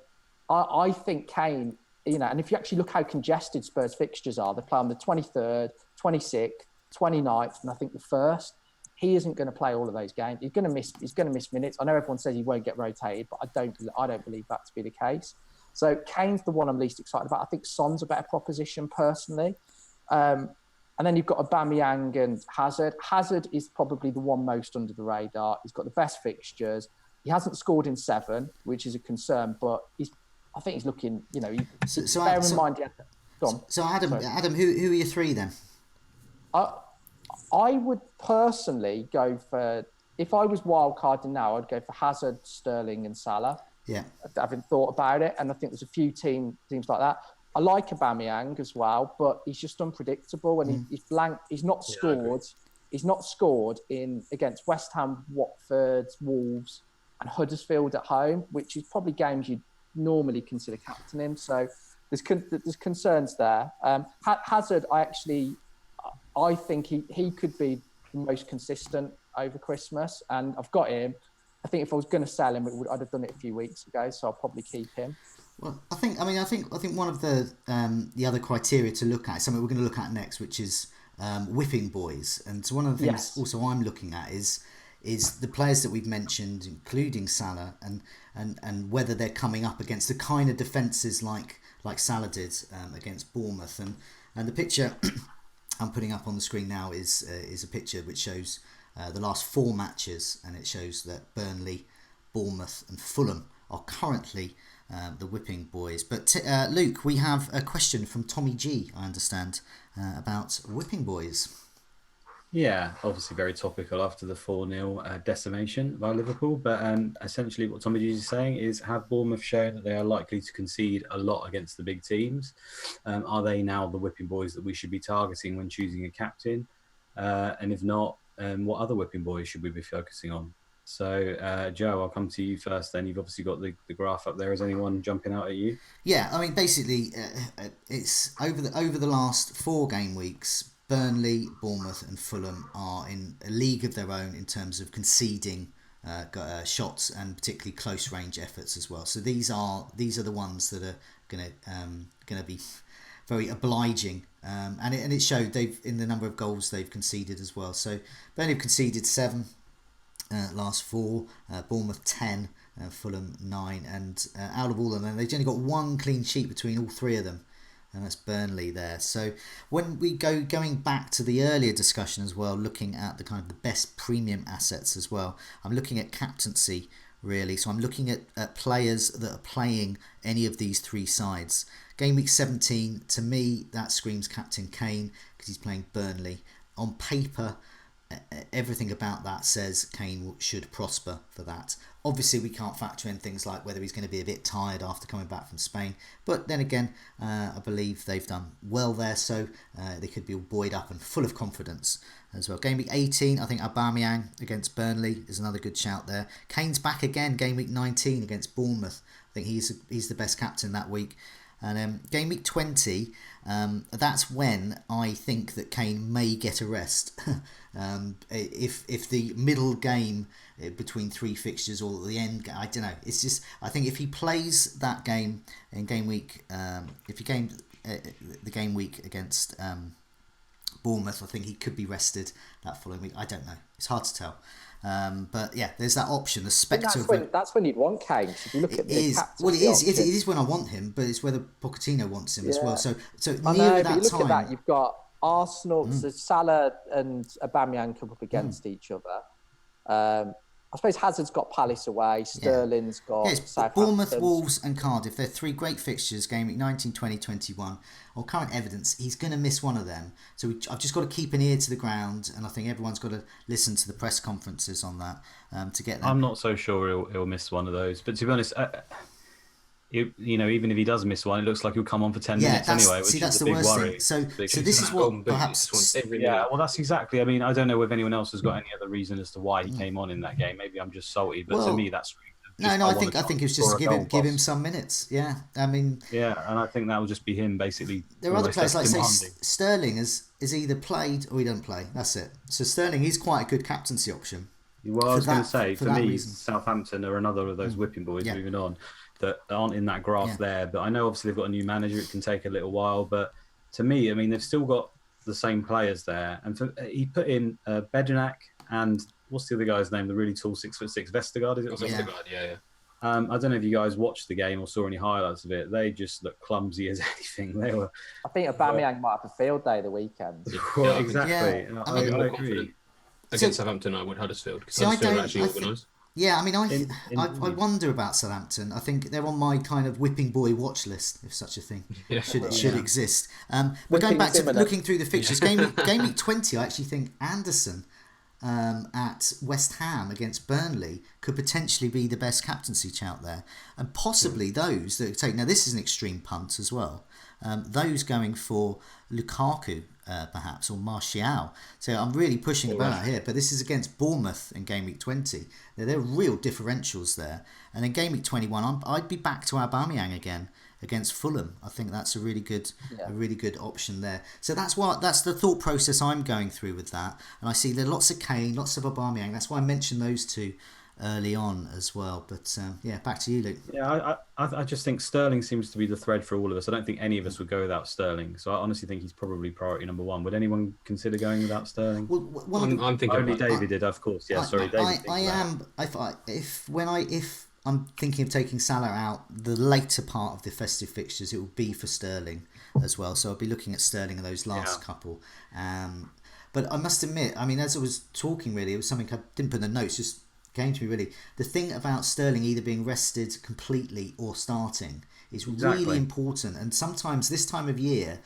I think Kane, and if you actually look how congested Spurs fixtures are, they play on the 23rd, 26th, 29th, and I think the 1st. He isn't going to play all of those games. He's going to miss minutes. I know everyone says he won't get rotated, but I don't believe that to be the case. So Kane's the one I'm least excited about. I think Son's a better proposition personally. And then you've got Aubameyang and Hazard. Hazard is probably the one most under the radar. He's got the best fixtures. He hasn't scored in 7, which is a concern, but I think he's looking, bear in mind. Yeah, go on. So Adam, who are your 3 then? I would personally go for, if I was wildcarding now, I'd go for Hazard, Sterling and Salah. Yeah. Having thought about it, and I think there's a few teams like that. I like Aubameyang as well, but he's just unpredictable, and he's blank. He's not scored. He's not scored against West Ham, Watford, Wolves and Huddersfield at home, which is probably games you'd normally consider captaining. So there's concerns there. Hazard, I think he could be the most consistent over Christmas, and I've got him. I think if I was going to sell him, I'd have done it a few weeks ago, so I'll probably keep him. Well, I think one of the other criteria to look at, something we're going to look at next, which is whipping boys. And so one of the things also I'm looking at is the players that we've mentioned, including Salah, and whether they're coming up against the kind of defences like Salah did against Bournemouth. And the picture I'm putting up on the screen now is a picture which shows the last 4 matches, and it shows that Burnley, Bournemouth and Fulham are currently the whipping boys. But Luke, we have a question from Tommy G, I understand, about whipping boys. Yeah, obviously very topical after the 4-0 decimation by Liverpool. But essentially what Tommy G is saying is, have Bournemouth shown that they are likely to concede a lot against the big teams? Are they now the whipping boys that we should be targeting when choosing a captain? And if not, what other whipping boys should we be focusing on? So, Joe, I'll come to you first then. You've obviously got the graph up there. Is anyone jumping out at you? Yeah, I mean, basically, it's over the last 4 game weeks, Burnley, Bournemouth and Fulham are in a league of their own in terms of conceding shots, and particularly close range efforts as well. So these are the ones that are gonna be very obliging, and it showed they've in the number of goals they've conceded as well. So Burnley have conceded 7 last 4, Bournemouth 10, Fulham 9, and out of all of them, they've only got 1 clean sheet between all 3 of them. And that's Burnley there. So when we going back to the earlier discussion as well, looking at the kind of the best premium assets as well, I'm looking at captaincy really. So I'm looking at players that are playing any of these 3 sides. Game week 17, to me, that screams Captain Kane because he's playing Burnley. On paper, everything about that says Kane should prosper for that. Obviously, we can't factor in things like whether he's going to be a bit tired after coming back from Spain. But then again, I believe they've done well there, so they could be all buoyed up and full of confidence as well. Game week 18, I think Aubameyang against Burnley is another good shout there. Kane's back again, game week 19 against Bournemouth. I think he's the best captain that week. And game week 20, that's when I think that Kane may get a rest. If the middle game between 3 fixtures or the end, I don't know. It's just, I think if he plays that game in game week, if he game the game week against Bournemouth, I think he could be rested that following week. I don't know. It's hard to tell. But yeah, there's that option. The spectre. That's when you'd want Kane. If you look at the it is when I want him, but it's whether Pochettino wants him as well. So I near know, that but you look time, at that, you've got Arsenal, so Salah and Aubameyang come up against each other. I suppose Hazard's got Palace away, Sterling's got Southampton. Bournemouth, Wolves and Cardiff. They're 3 great fixtures, game week 19, 20, 21. On current evidence, he's going to miss one of them. So I've just got to keep an ear to the ground, and I think everyone's got to listen to the press conferences on that to get them. I'm not so sure he'll miss one of those. But to be honest, even if he does miss one, it looks like he'll come on for 10 minutes anyway, which is a big worry. So this is what perhaps... well, that's exactly... I mean, I don't know if anyone else has got any other reason as to why he came on in that game. Maybe I'm just salty, but to me, that's... I think it's just to give him some minutes. Yeah, I mean... Yeah, and I think that will just be him, basically. There are other players, like, say, Sterling is either played or he doesn't play. That's it. So Sterling is quite a good captaincy option. Well, I was going to say, for me, Southampton are another of those whipping boys moving on that aren't in that graph there. But I know, obviously, they've got a new manager. It can take a little while. But to me, I mean, they've still got the same players there. And he put in Bednarik and... What's the other guy's name? The really tall 6'6" Vestergaard, is it? Vestergaard, yeah. I don't know if you guys watched the game or saw any highlights of it. They just look clumsy as anything. They were. I think Aubameyang might have a field day the weekend. Well, exactly. Yeah. I agree. Against Southampton, I would Huddersfield because Huddersfield are actually organised. Yeah, I mean, I wonder about Southampton. I think they're on my kind of whipping boy watch list, if such a thing should exist. We're going back to looking through the fixtures. Game week 20, I actually think Anderson at West Ham against Burnley could potentially be the best captaincy shout there, and possibly those that take. Now, this is an extreme punt as well. Those going for Lukaku, perhaps, or Martial. So I'm really pushing the boat out here, but this is against Bournemouth in game week 20. Now, there are real differentials there, and in game week 21, I'd be back to Aubameyang again against Fulham. I think that's a really good option there. So that's the thought process I'm going through with that. And I see there are lots of Kane, lots of Aubameyang. That's why I mentioned those two early on as well. But back to you, Luke. Yeah, I just think Sterling seems to be the thread for all of us. I don't think any of us would go without Sterling. So I honestly think he's probably priority number 1. Would anyone consider going without Sterling? Well, I'm thinking only David did, of course. Yeah, sorry, David. I am. If I'm thinking of taking Salah out, the later part of the festive fixtures, it will be for Sterling as well. So I'll be looking at Sterling in those last couple. But I must admit, I mean, as I was talking, really, it was something I didn't put in the notes, just came to me, really. The thing about Sterling either being rested completely or starting is really important. And sometimes this time of year,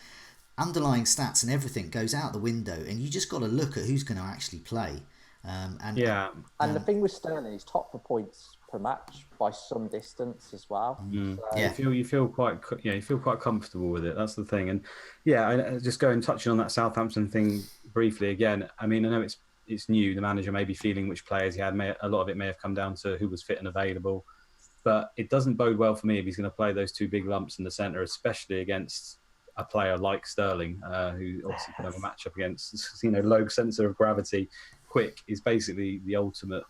underlying stats and everything goes out the window, and you just got to look at who's going to actually play. And the thing with Sterling, he's top for points per match by some distance as well. So, you feel quite comfortable with it. That's the thing. And just touching on that Southampton thing briefly again. I mean, I know it's new. The manager may be feeling which players he had. A lot of it may have come down to who was fit and available. But it doesn't bode well for me if he's going to play those 2 big lumps in the centre, especially against a player like Sterling, who obviously can have a match up against low centre of gravity. Quick is basically the ultimate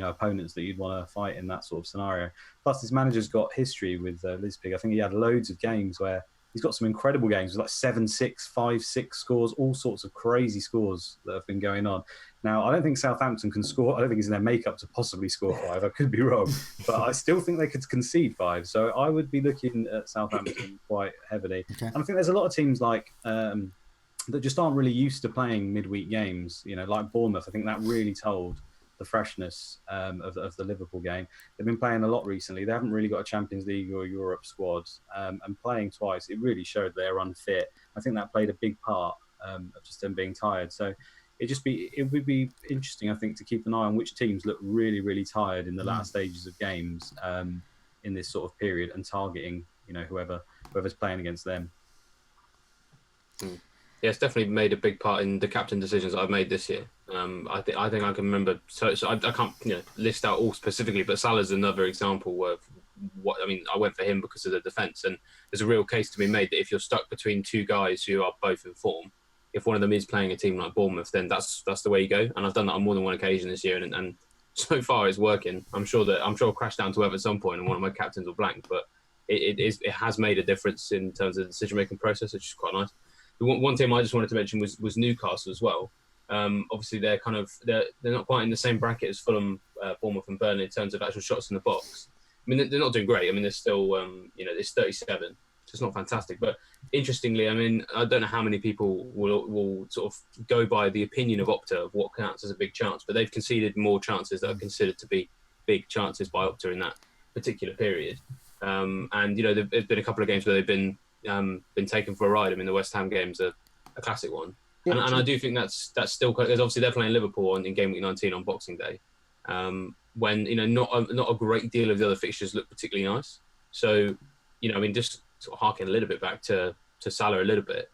opponents that you'd want to fight in that sort of scenario. Plus, this manager's got history with Lispig. I think he had loads of games where he's got some incredible games with like 7-6, 5-6 scores, all sorts of crazy scores that have been going on. Now, I don't think Southampton can score. I don't think it's in their makeup to possibly score 5. I could be wrong, but I still think they could concede 5. So I would be looking at Southampton quite heavily. Okay. And I think there's a lot of teams like that just aren't really used to playing midweek games. Like Bournemouth. I think that really told the freshness of the Liverpool game. They've been playing a lot recently. They haven't really got a Champions League or Europe squad, and playing twice, it really showed they're unfit. I think that played a big part of just them being tired. So, it would be interesting, I think, to keep an eye on which teams look really, really tired in the latter stages of games in this sort of period, and targeting, whoever's playing against them. Yeah, it's definitely made a big part in the captain decisions I've made this year. I think I can remember. So I can't list out all specifically, but Salah's another example of I went for him because of the defence, and there's a real case to be made that if you're stuck between two guys who are both in form, if one of them is playing a team like Bournemouth, then that's the way you go. And I've done that on more than one occasion this year, and so far it's working. I'm sure I'll crash down to earth at some point, and one of my captains will blank, but it has made a difference in terms of the decision making process, which is quite nice. The one team I just wanted to mention was Newcastle as well. Obviously, they're not quite in the same bracket as Fulham, Bournemouth, and Burnley in terms of actual shots in the box. I mean, they're not doing great. I mean, they're still, it's 37, so it's not fantastic. But interestingly, I mean, I don't know how many people will sort of go by the opinion of Opta of what counts as a big chance, but they've conceded more chances that are considered to be big chances by Opta in that particular period. And there's been a couple of games where they've been taken for a ride. I mean, the West Ham game's a classic one, and I do think that's still, because obviously they're playing Liverpool in game week 19 on Boxing Day, when not a great deal of the other fixtures look particularly nice. So just sort of harking a little bit back to Salah a little bit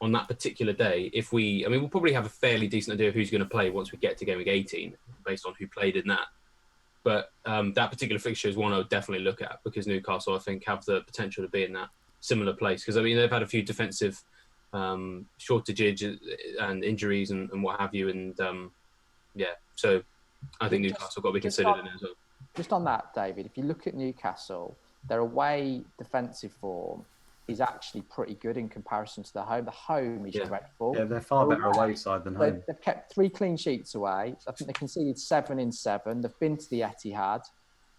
on that particular day. We'll probably have a fairly decent idea of who's going to play once we get to game week 18 based on who played in that. But that particular fixture is one I would definitely look at, because Newcastle, I think, have the potential to be in that similar place, because they've had a few defensive shortages and injuries and what have you, and so I think Newcastle got to be considered in it as well. Just on that, David, if you look at Newcastle, their away defensive form is actually pretty good in comparison to the home. The home is dreadful. Yeah, they're far better away side than home. They've kept 3 clean sheets away. I think they conceded 7 in 7. They've been to the Etihad.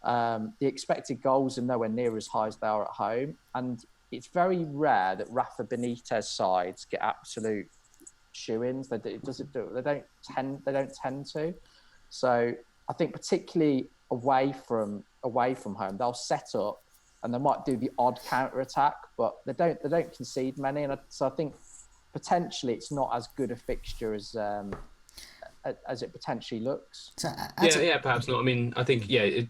The expected goals are nowhere near as high as they are at home, and it's very rare that Rafa Benitez sides get absolute shoo-ins. They don't tend to. So I think particularly away from home, they'll set up and they might do the odd counter attack, but they don't concede many. And so I think potentially it's not as good a fixture as it potentially looks. So, perhaps not. I mean, I think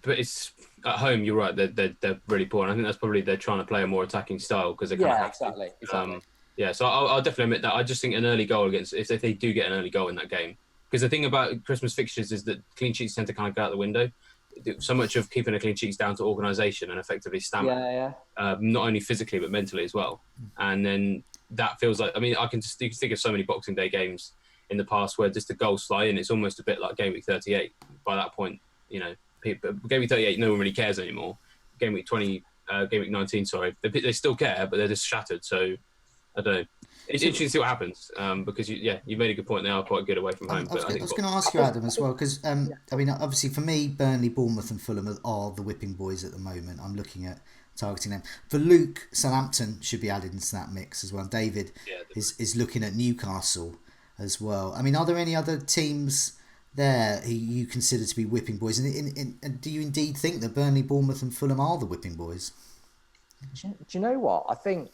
but it's at home. You're right. They're really poor, and I think that's probably they're trying to play a more attacking style because they kind of have exactly. So I'll definitely admit that. I just think an early goal if they do get an early goal in that game, because the thing about Christmas fixtures is that clean sheets tend to kind of go out the window. So much of keeping a clean sheet is down to organisation and effectively stamina, not only physically but mentally as well. And then that feels like, you can think of so many Boxing Day games in the past where just the goals fly in. It's almost a bit like Game Week 38. By that point, Game Week 38, no one really cares anymore. Game Week 20, Game Week 19, sorry, they still care, but they're just shattered. So I don't know. It's interesting to see what happens, because you made a good point. They are quite good away from home. I was going to ask you, Adam, as well, because obviously for me, Burnley, Bournemouth, and Fulham are the whipping boys at the moment. I'm looking at targeting them. For Luke, Southampton should be added into that mix as well. David is looking at Newcastle as well. Are there any other teams there who you consider to be whipping boys? And do you indeed think that Burnley, Bournemouth, and Fulham are the whipping boys? Do you know what? I think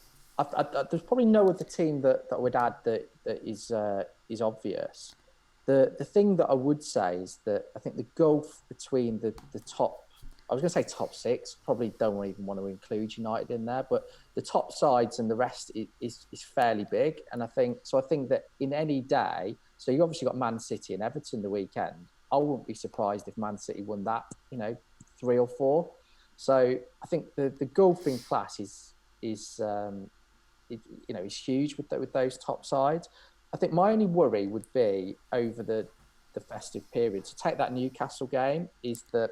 there's probably no other team that I would add that is obvious. The thing that I would say is that I think the gulf between the top, I was going to say top 6, probably don't even want to include United in there, but the top sides and the rest is fairly big. And I think that in any day, so you obviously got Man City and Everton the weekend. I wouldn't be surprised if Man City won that, 3 or 4. So I think the gulf in class is huge with those top sides. I think my only worry would be over the festive period. To take that Newcastle game is that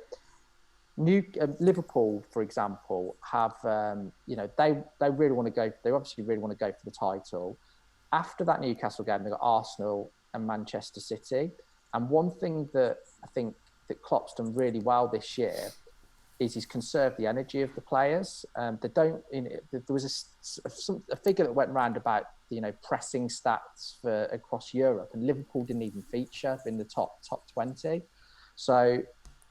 Liverpool, for example, have they really want to go. They obviously really want to go for the title. After that Newcastle game, they've got Arsenal and Manchester City. And one thing that I think that Klopp's done really well this year is he's conserved the energy of the players. They don't. There was a figure that went around about pressing stats for across Europe, and Liverpool didn't even feature in the top 20. So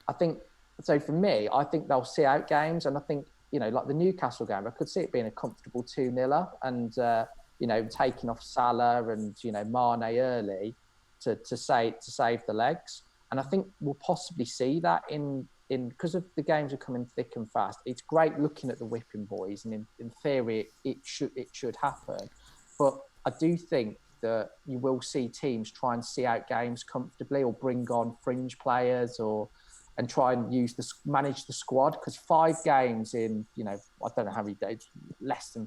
I think for me, I think they'll see out games, and I think like the Newcastle game, I could see it being a comfortable 2-0, and taking off Salah and Mane early to save the legs. And I think we'll possibly see that in because of the games are coming thick and fast. It's great looking at the whipping boys, and in theory it should happen. But I do think that you will see teams try and see out games comfortably, or bring on fringe players, and try and manage the squad, because 5 games in, I don't know how many days, less than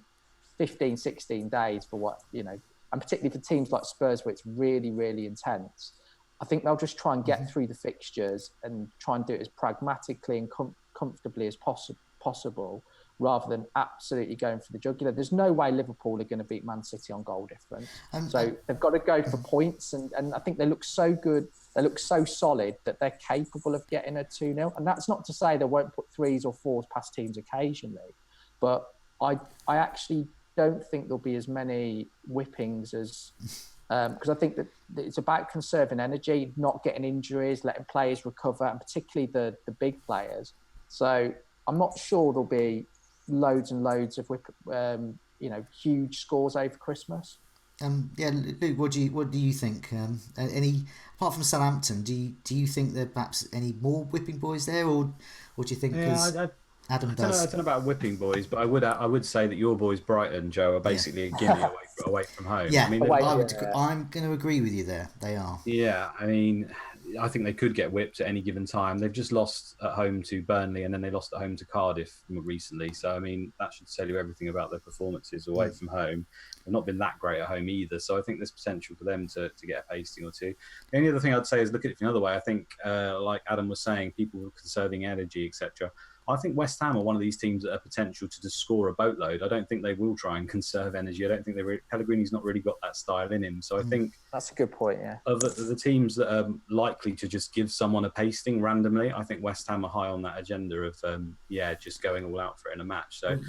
15, 16 days for what, and particularly for teams like Spurs where it's really, really intense. I think they'll just try and get through the fixtures and try and do it as pragmatically and comfortably as possible, rather than absolutely going for the jugular. There's no way Liverpool are going to beat Man City on goal difference. So they've got to go for points, and I think they look so good, they look so solid that they're capable of getting a 2-0. And that's not to say they won't put 3s or 4s past teams occasionally, but I actually don't think there'll be as many whippings as... because I think that it's about conserving energy, not getting injuries, letting players recover, and particularly the big players. So I'm not sure there'll be loads and loads of huge scores over Christmas. Luke, what do you think? Any, apart from Southampton, do you think there perhaps any more whipping boys there, or do you think? Adam does. I don't know about whipping boys, but I would say that your boys Brighton, Joe, are basically a gimme away from home. Yeah, I mean, I'm going to agree with you there. They are. Yeah, I mean, I think they could get whipped at any given time. They've just lost at home to Burnley, and then they lost at home to Cardiff recently. So, I mean, that should tell you everything about their performances away from home. They've not been that great at home either. So I think there's potential for them to get a pasting or two. The only other thing I'd say is look at it from another way. I think, like Adam was saying, people conserving energy, etc. I think West Ham are one of these teams that are potential to just score a boatload. I don't think they will try and conserve energy. I don't think Pellegrini's not really got that style in him. So I think that's a good point. Yeah, of the teams that are likely to just give someone a pasting randomly, I think West Ham are high on that agenda of just going all out for it in a match. So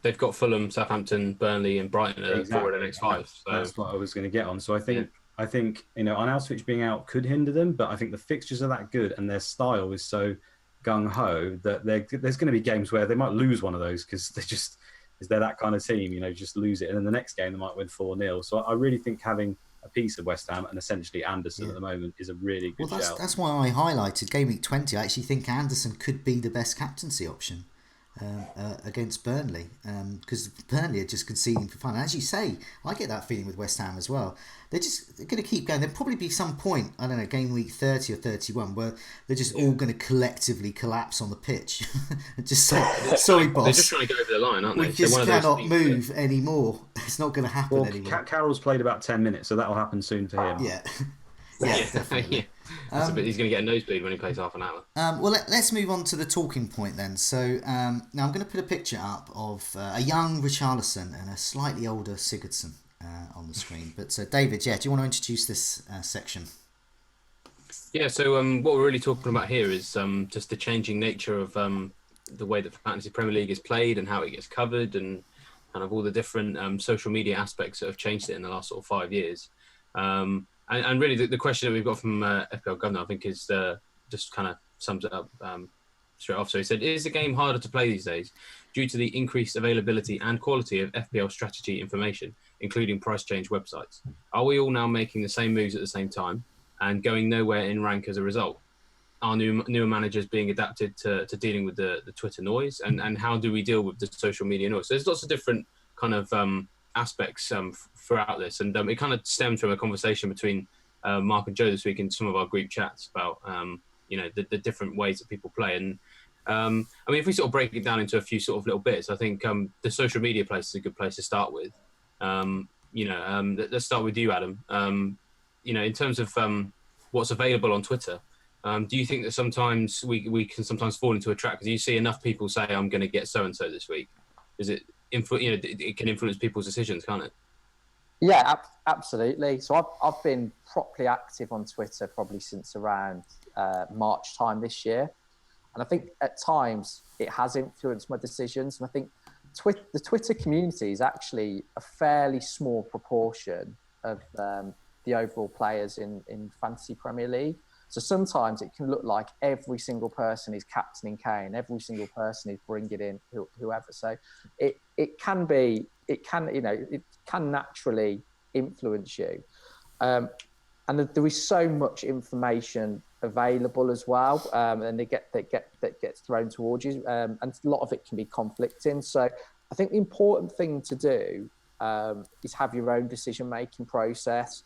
they've got Fulham, Southampton, Burnley, and Brighton forward in the next 5. So that's what I was going to get on. So I think. I think Arnautovic being out could hinder them, but I think the fixtures are that good and their style is so gung-ho that there's going to be games where they might lose one of those because they're that kind of team, just lose it, and then the next game they might win 4-0. So I really think having a piece of West Ham and essentially Anderson at the moment is a really good shout. That's why I highlighted Gameweek 20. I actually think Anderson could be the best captaincy option against Burnley, because Burnley are just conceding for fun. And as you say, I get that feeling with West Ham as well. They're going to keep going. There'll probably be some point, I don't know, game week 30 or 31, where they're just all going to collectively collapse on the pitch. Just say, sorry, boss. They're just trying to go over the line, aren't they? We just cannot move anymore. It's not going to happen anymore. Carroll's played about 10 minutes, so that'll happen soon for him. Yeah. Yeah, definitely. He's going to get a nosebleed when he plays half an hour. Well, let's move on to the talking point then. So now I'm going to put a picture up of a young Richarlison and a slightly older Sigurdsson on the screen. But David, do you want to introduce this section? Yeah, so what we're really talking about here is just the changing nature of the way that the Fantasy Premier League is played and how it gets covered, and kind of all the different social media aspects that have changed it in the last sort of 5 years. And really, the question that we've got from FPL Governor, I think, is just kind of sums it up straight off. So he said, is the game harder to play these days due to the increased availability and quality of FPL strategy information, including price change websites? Are we all now making the same moves at the same time and going nowhere in rank as a result? Are newer managers being adapted to dealing with the Twitter noise? And how do we deal with the social media noise? So there's lots of different kind of aspects throughout this, and it kind of stems from a conversation between Mark and Joe this week in some of our group chats about the different ways that people play. And I mean, if we sort of break it down into a few sort of little bits, I think the social media place is a good place to start with. Let's start with you, Adam. In terms of what's available on Twitter, do you think that sometimes we can sometimes fall into a trap because you see enough people say I'm going to get so and so this week? Is it it can influence people's decisions, can't it? Yeah, absolutely. So I've been properly active on Twitter probably since around March time this year. And I think at times it has influenced my decisions. And I think the Twitter community is actually a fairly small proportion of the overall players in Fantasy Premier League. So sometimes it can look like every single person is captaining Kane, every single person is bringing in whoever. So it can naturally influence you. and there is so much information available as well, and that gets thrown towards you, and a lot of it can be conflicting. So I think the important thing to do is have your own decision-making process,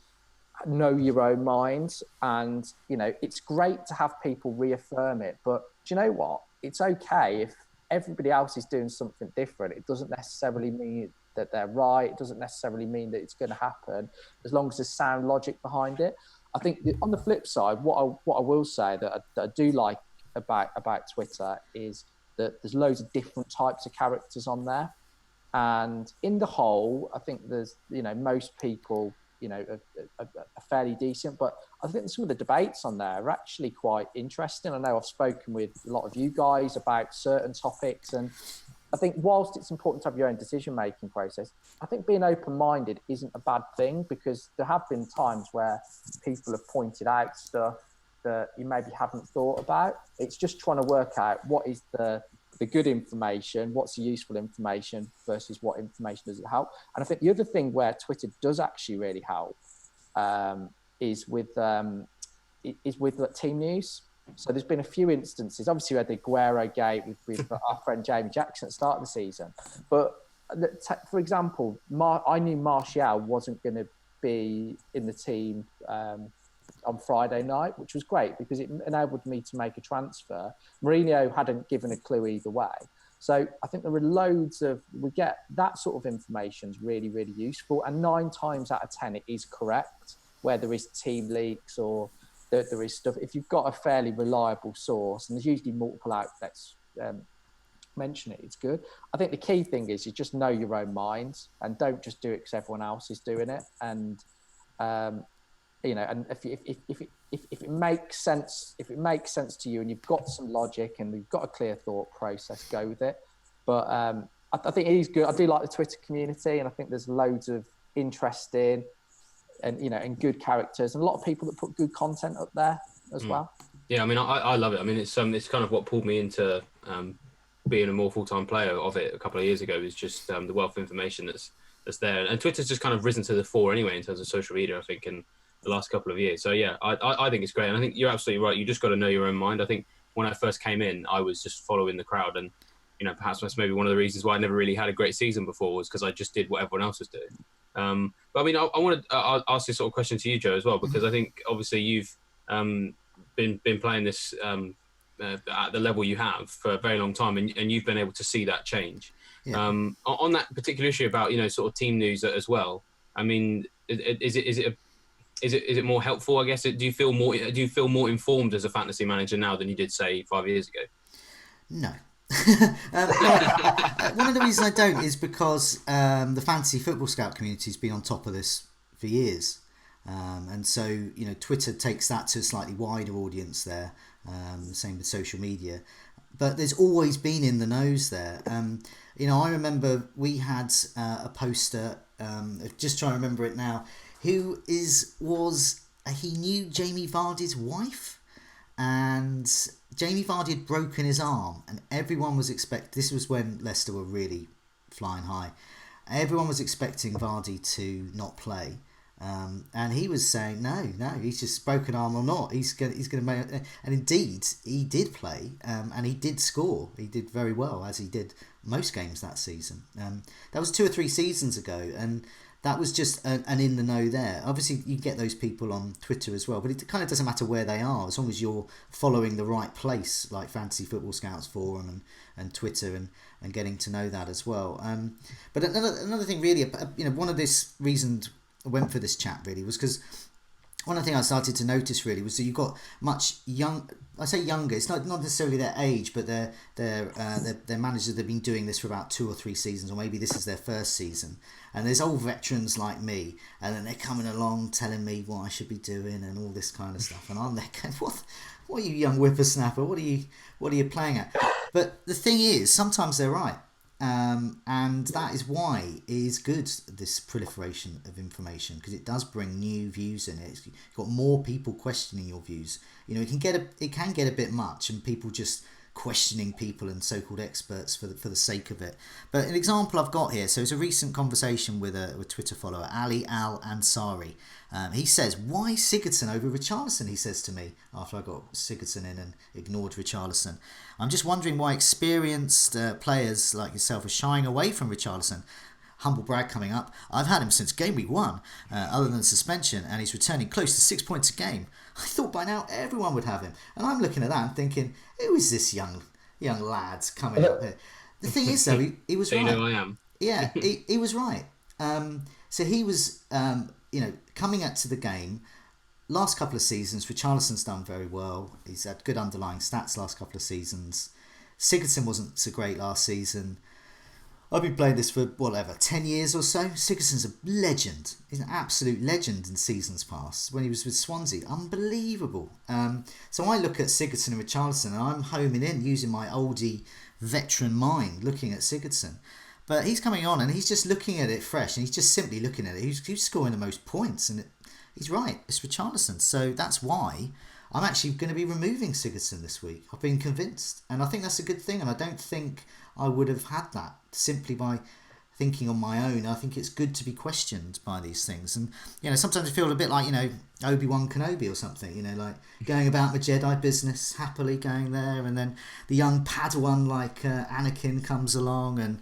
know your own mind, and it's great to have people reaffirm it. But do you know what? It's okay if everybody else is doing something different. It doesn't necessarily mean that they're right. It doesn't necessarily mean that it's going to happen, as long as there's sound logic behind it. I think on the flip side, what I will say that I do like about Twitter is that there's loads of different types of characters on there, and in the whole, I think there's most people are fairly decent, but I think some of the debates on there are actually quite interesting. I know I've spoken with a lot of you guys about certain topics, and I think whilst it's important to have your own decision-making process, I think being open-minded isn't a bad thing, because there have been times where people have pointed out stuff that you maybe haven't thought about. It's just trying to work out what is the good information, what's the useful information versus what information does it help. And I think the other thing where Twitter does actually really help is with team news. So there's been a few instances. Obviously, we had the Aguero gate with our friend Jamie Jackson at the start of the season. But for example, I knew Martial wasn't going to be in the team on Friday night, which was great because it enabled me to make a transfer. Mourinho hadn't given a clue either way. So I think there are we get that sort of information is really, really useful. And 9 times out of 10, it is correct, where there is team leaks or there is stuff. If you've got a fairly reliable source, and there's usually multiple outlets mention it, it's good. I think the key thing is you just know your own mind and don't just do it because everyone else is doing it. And and if it makes sense, to you, and you've got some logic and you've got a clear thought process, go with it. But I think it is good. I do like the Twitter community, and I think there's loads of interesting and good characters, and a lot of people that put good content up there as well. Yeah, I mean, I love it. I mean, it's kind of what pulled me into being a more full-time player of it a couple of years ago, is just the wealth of information that's there. And Twitter's just kind of risen to the fore anyway in terms of social media, I think, in the last couple of years. So yeah, I think it's great. And I think you're absolutely right. You just got to know your own mind. I think when I first came in, I was just following the crowd, and perhaps that's maybe one of the reasons why I never really had a great season before, was because I just did what everyone else was doing. But I mean, I want to ask this sort of question to you, Joe, as well, because I think obviously you've been playing this at the level you have for a very long time, and you've been able to see that change. Yeah. On that particular issue about sort of team news as well. I mean, is it more helpful? I guess. Do you feel more informed as a fantasy manager now than you did, say, 5 years ago? No. One of the reasons I don't is because the Fantasy Football Scout community has been on top of this for years, and so Twitter takes that to a slightly wider audience there. Same with social media, but there's always been in the nose there. I remember we had a poster. Just trying to remember it now. He knew Jamie Vardy's wife, and Jamie Vardy had broken his arm, and everyone was this was when Leicester were really flying high. Everyone was expecting Vardy to not play, and he was saying no, he's just broken arm or not, he's going to make. And indeed, he did play, and he did score. He did very well, as he did most games that season. That was 2 or 3 seasons ago, and that was just an in the know there. Obviously, you get those people on Twitter as well, but it kind of doesn't matter where they are, as long as you're following the right place, like Fantasy Football Scouts Forum and Twitter, and getting to know that as well. But another thing, really, one of this reasons I went for this chat really was because one of the things I started to notice really was that you've got much young. I say younger. It's not necessarily their age, but they're managers. They've been doing this for about 2 or 3 seasons, or maybe this is their first season. And there's old veterans like me, and then they're coming along telling me what I should be doing and all this kind of stuff. And I'm there going, what are you, young whippersnapper? What are you playing at? But the thing is, sometimes they're right. And that is why it is good, this proliferation of information, because it does bring new views in it. You've got more people questioning your views. It can get a bit much, and people just questioning people and so-called experts for the sake of it. But an example I've got here, so it's a recent conversation with a Twitter follower, Ali Al Ansari. He says, why Sigurdsson over Richarlison, he says to me, after I got Sigurdsson in and ignored Richarlison. I'm just wondering why experienced players like yourself are shying away from Richarlison. Humble brag coming up. I've had him since Gameweek 1, other than suspension, and he's returning close to 6 points a game. I thought by now everyone would have him. And I'm looking at that and thinking, who is this young lad coming up here? The thing is, though, he was right. You know who I am. Yeah, he was right. So he was, coming out to the game. Last couple of seasons, Richarlison's done very well. He's had good underlying stats last couple of seasons. Sigurdsson wasn't so great last season. I've been playing this for, 10 years or so. Sigurdsson's a legend. He's an absolute legend in seasons past. When he was with Swansea, unbelievable. So I look at Sigurdsson and Richarlison, and I'm homing in using my oldie veteran mind, looking at Sigurdsson. But he's coming on, and he's just looking at it fresh, and he's just simply looking at it. He's scoring the most points, and he's right. It's Richarlison. So that's why I'm actually going to be removing Sigurdsson this week. I've been convinced, and I think that's a good thing, and I don't think I would have had that simply by thinking on my own. I think it's good to be questioned by these things, and sometimes I feel a bit like Obi-Wan Kenobi or something, like going about my Jedi business, happily going there, and then the young Padawan like Anakin comes along and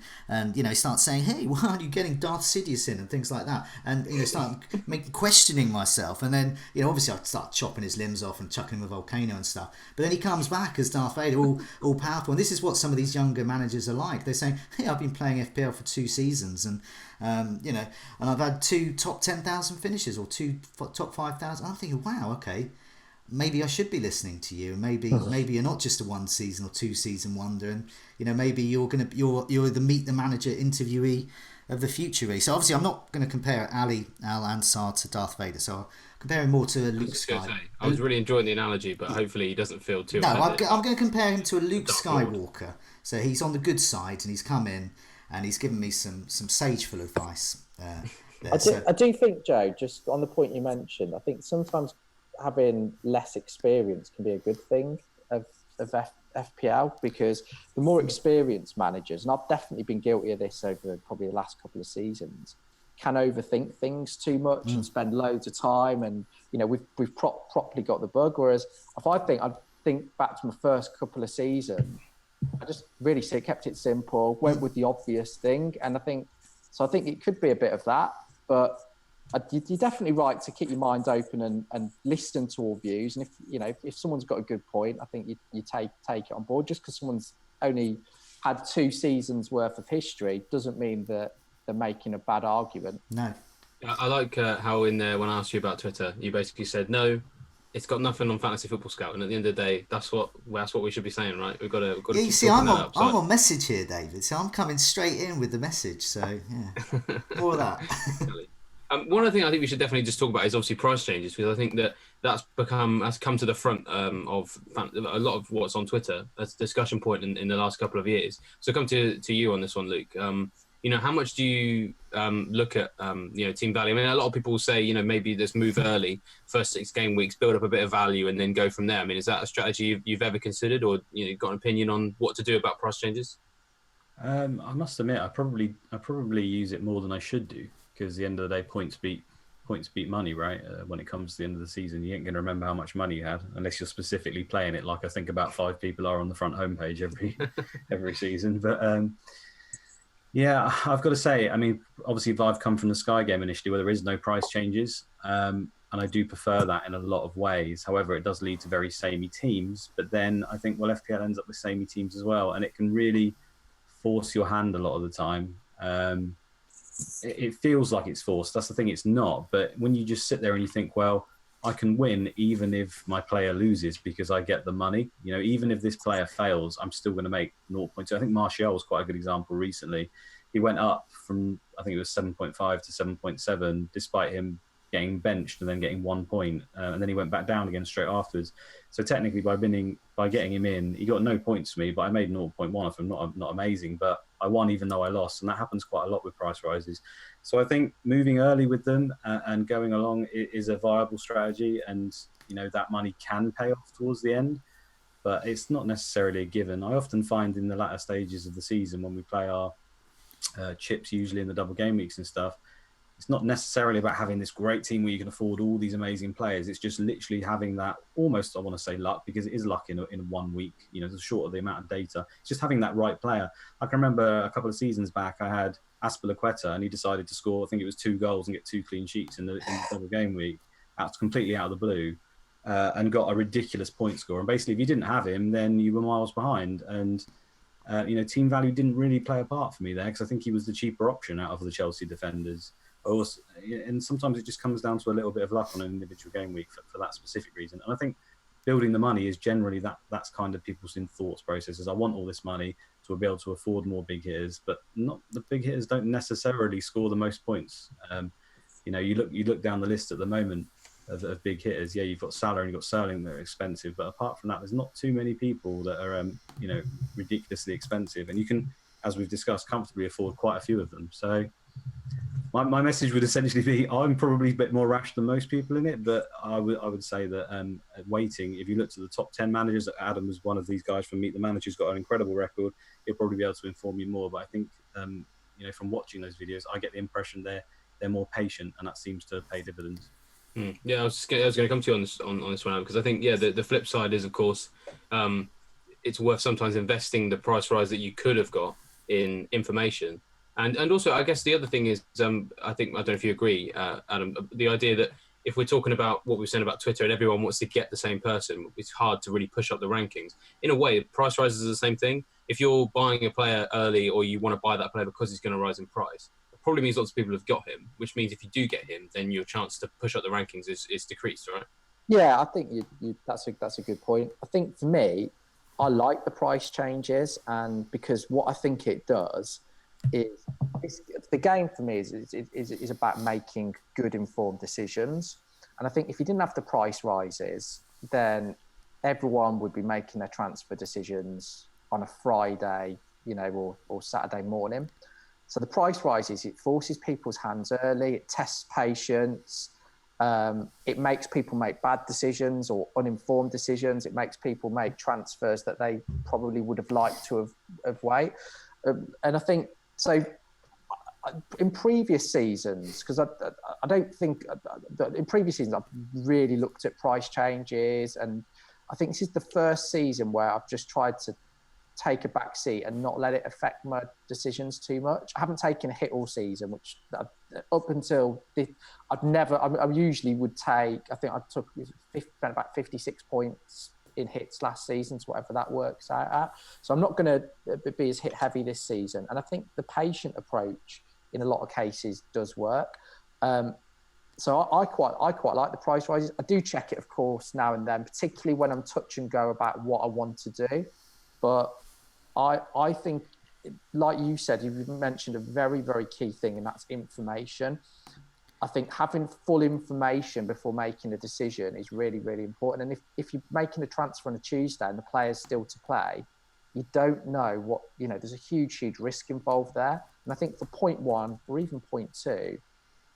starts saying, hey, why aren't you getting Darth Sidious in, and things like that, and start questioning myself, and then obviously I start chopping his limbs off and chucking him in a volcano and stuff, but then he comes back as Darth Vader, all powerful, and this is what some of these younger managers are like. They're saying, hey, I've been playing FPL for 2 seasons, and and I've had 2 top 10,000 finishes or 2 top 5,000. I'm thinking, wow, okay, maybe I should be listening to you. Maybe you're not just a 1 season or 2 season wonder, and maybe you're the meet the manager interviewee of the future. So obviously, I'm not going to compare Ali Al Ansar to Darth Vader. So I'll compare him more to a Luke Skywalker. I was really enjoying the analogy, but hopefully he doesn't feel too. No, I'm going to compare him to a Luke Skywalker. So he's on the good side, and he's come in and he's given me some sageful advice. I do think, Joe, just on the point you mentioned, I think sometimes having less experience can be a good thing of FPL, because the more experienced managers, and I've definitely been guilty of this over probably the last couple of seasons, can overthink things too much and spend loads of time, and we've properly got the bug. Whereas if I think back to my first couple of seasons, I just really kept it simple, went with the obvious thing, and I think it could be a bit of that, but you're definitely right to keep your mind open and listen to all views. And if someone's got a good point, I think you take it on board. Just because someone's only had 2 seasons worth of history doesn't mean that they're making a bad argument. No. I like how in there when I asked you about Twitter, you basically said no. It's got nothing on Fantasy Football Scout, and at the end of the day, that's what we should be saying, right? We've got to. Yeah, you see, I'm on message here, David. So I'm coming straight in with the message. So yeah, more of that. One of the things I think we should definitely just talk about is obviously price changes, because I think that's come to the front of a lot of what's on Twitter as a discussion point in the last couple of years. So come to you on this one, Luke. How much do you look at team value? I mean, a lot of people will say maybe just move early, first 6 game weeks, build up a bit of value, and then go from there. I mean, is that a strategy you've ever considered, or got an opinion on what to do about price changes? I must admit, I probably use it more than I should do, because at the end of the day, points beat money, right? When it comes to the end of the season, you ain't going to remember how much money you had unless you're specifically playing it like I think about 5 people are on the front homepage every season. But yeah, I've got to say, I mean, obviously I've come from the Sky game initially where there is no price changes, and I do prefer that in a lot of ways. However, it does lead to very samey teams, but then I think, FPL ends up with samey teams as well, and it can really force your hand a lot of the time. It feels like it's forced. That's the thing, it's not. But when you just sit there and you think, well, I can win even if my player loses because I get the money. Even if this player fails, I'm still going to make 0.2. I think Martial was quite a good example recently. He went up from, I think it was 7.5 to 7.7, despite him getting benched and then getting 1 point. And then he went back down again straight afterwards. So technically by getting him in, he got no points for me, but I made 0.1 off him. Not amazing, but I won even though I lost. And that happens quite a lot with price rises. So I think moving early with them and going along is a viable strategy. And, that money can pay off towards the end. but it's not necessarily a given. I often find in the latter stages of the season when we play our chips, usually in the double game weeks and stuff, it's not necessarily about having this great team where you can afford all these amazing players. It's just literally having that almost, I want to say luck, because it is luck in 1 week, the short of the amount of data. It's just having that right player. I can remember a couple of seasons back, I had Azpilicueta and he decided to score, I think it was 2 goals and get 2 clean sheets in the double game week. That's completely out of the blue. And got a ridiculous point score. And basically, if you didn't have him, then you were miles behind. And, team value didn't really play a part for me there because I think he was the cheaper option out of the Chelsea defenders. And sometimes it just comes down to a little bit of luck on an individual game week for that specific reason. And I think building the money is generally that's kind of people's thoughts processes. I want all this money to be able to afford more big hitters, but not the big hitters don't necessarily score the most points. You look down the list at the moment of big hitters. Yeah, you've got Salah and you've got Sterling that are expensive, but apart from that, there's not too many people that are ridiculously expensive, and you can, as we've discussed, comfortably afford quite a few of them. So my message would essentially be I'm probably a bit more rash than most people in it, but I would say that waiting, if you looked at the top 10 managers, Adam was one of these guys from Meet the Manager who's got an incredible record. He'll probably be able to inform you more, but I think from watching those videos, I get the impression they're more patient, and that seems to pay dividends. Yeah, I was going to come to you on this one, because I think the flip side is, of course, it's worth sometimes investing the price rise that you could have got in information. And also, I guess the other thing is, I don't know if you agree, Adam, the idea that if we're talking about what we've said about Twitter and everyone wants to get the same person, it's hard to really push up the rankings. In a way, price rises are the same thing. If you're buying a player early or you want to buy that player because he's going to rise in price, it probably means lots of people have got him, which means if you do get him, then your chance to push up the rankings is decreased, right? Yeah, I think that's a good point. I think for me, I like the price changes, and because what I think it does is the game for me is about making good informed decisions. And I think if you didn't have the price rises, then everyone would be making their transfer decisions on a Friday, or Saturday morning. So the price rises, it forces people's hands early, it tests patience, it makes people make bad decisions or uninformed decisions, it makes people make transfers that they probably would have liked to have waited. And I think, so in previous seasons, because I don't think that in previous seasons I've really looked at price changes, and I think this is the first season where I've just tried to take a back seat and not let it affect my decisions too much. I haven't taken a hit all season, which up until I usually would take, I think I took about 56 points in hits last season, so whatever that works out at. So I'm not going to be as hit heavy this season. And I think the patient approach in a lot of cases does work. So I quite like the price rises. I do check it, of course, now and then, particularly when I'm touch and go about what I want to do. But I think, like you said, you've mentioned a very, very key thing, and that's information. I think having full information before making a decision is really, really important. And if you're making a transfer on a Tuesday and the player's still to play, you don't know what, there's a huge, huge risk involved there. And I think for point 1 or even point 2,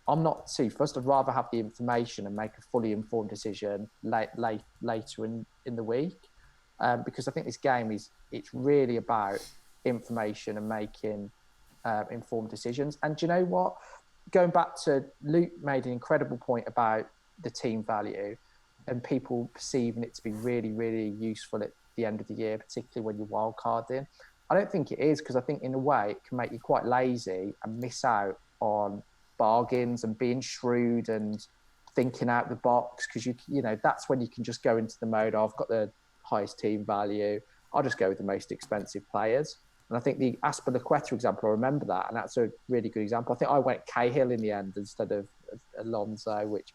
I'm not too fussed. I'd rather have the information and make a fully informed decision later in the week. Because I think this game it's really about information and making informed decisions. And do you know what? Going back to Luke made an incredible point about the team value and people perceiving it to be really, really useful at the end of the year, particularly when you're wildcarding. I don't think it is, because I think in a way it can make you quite lazy and miss out on bargains and being shrewd and thinking out the box, because that's when you can just go into the mode of, I've got the highest team value, I'll just go with the most expensive players. And I think the Azpilicueta example, I remember that, and that's a really good example. I think I went Cahill in the end instead of Alonso, which,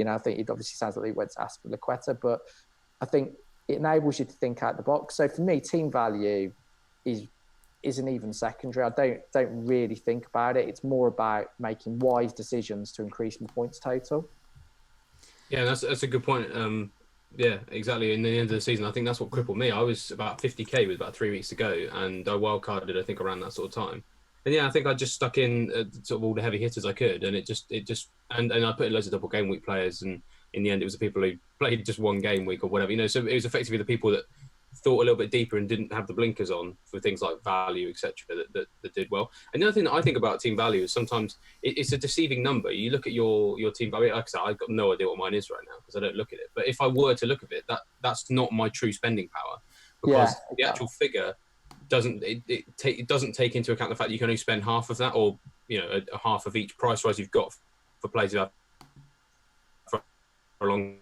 I think it obviously sounds like he went to Azpilicueta, but I think it enables you to think out the box. So for me, team value isn't even secondary. I don't really think about it. It's more about making wise decisions to increase my points total. Yeah, that's a good point. Yeah, exactly. In the end of the season, I think that's what crippled me. I was about 50k with about 3 weeks to go, and I wildcarded, I think, around that sort of time. And yeah, I think I just stuck in sort of all the heavy hitters I could, and and I put in loads of double game week players, and in the end, it was the people who played just one game week or whatever, So it was effectively the people that thought a little bit deeper and didn't have the blinkers on for things like value, etc., that did well. And the other thing that I think about team value is sometimes it's a deceiving number. You look at your team value. Like I said, I've got no idea what mine is right now because I don't look at it. But if I were to look at it, that's not my true spending power, because the actual figure doesn't take into account the fact that you can only spend half of that, or a half of each price rise you've got for players who have for a long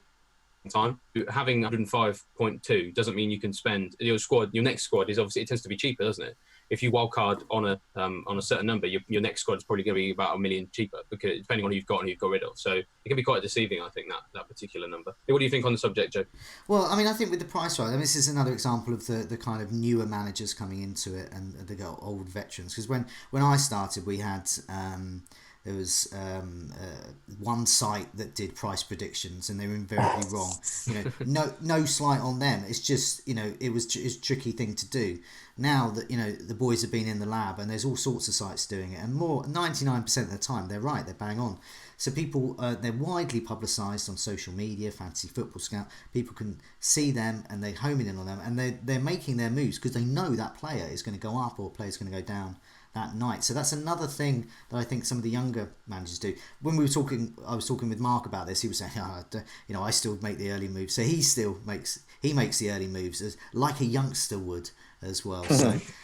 time. Having 105.2 doesn't mean you can spend your next squad is obviously, it tends to be cheaper, doesn't it? If you wildcard on a certain number, your next squad is probably going to be about $1 million cheaper, because depending on who you've got and who you've got rid of. So it can be quite deceiving, I think, that particular number. What do you think on the subject, Joe? Well, I mean, I think with the price rise, this is another example of the kind of newer managers coming into it and the old veterans. Because when I started, we had there was one site that did price predictions, and they were invariably wrong. No slight on them. It's just it's a tricky thing to do. Now that the boys have been in the lab, and there's all sorts of sites doing it, and 99% of the time they're right, they're bang on. So people, they're widely publicised on social media, Fantasy Football Scout. People can see them and they're homing in on them, and they're making their moves because they know that player is going to go up or a player is going to go down that night. So that's another thing that I think some of the younger managers do. When we were talking, I was talking with Mark about this. He was saying, I still make the early moves. So he makes the early moves like a youngster would as well.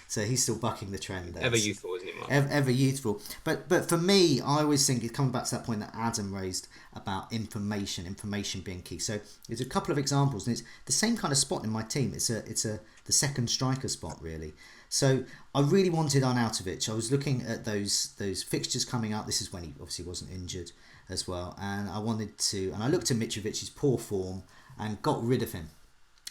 So he's still bucking the trend. Ever youthful, isn't it, Mark? Ever youthful. But for me, I always think it comes back to that point that Adam raised about information being key. So there's a couple of examples, and it's the same kind of spot in my team. It's the second striker spot, really. So I really wanted Arnautovic. I was looking at those fixtures coming up. This is when he obviously wasn't injured as well, and I looked at Mitrovic's poor form and got rid of him.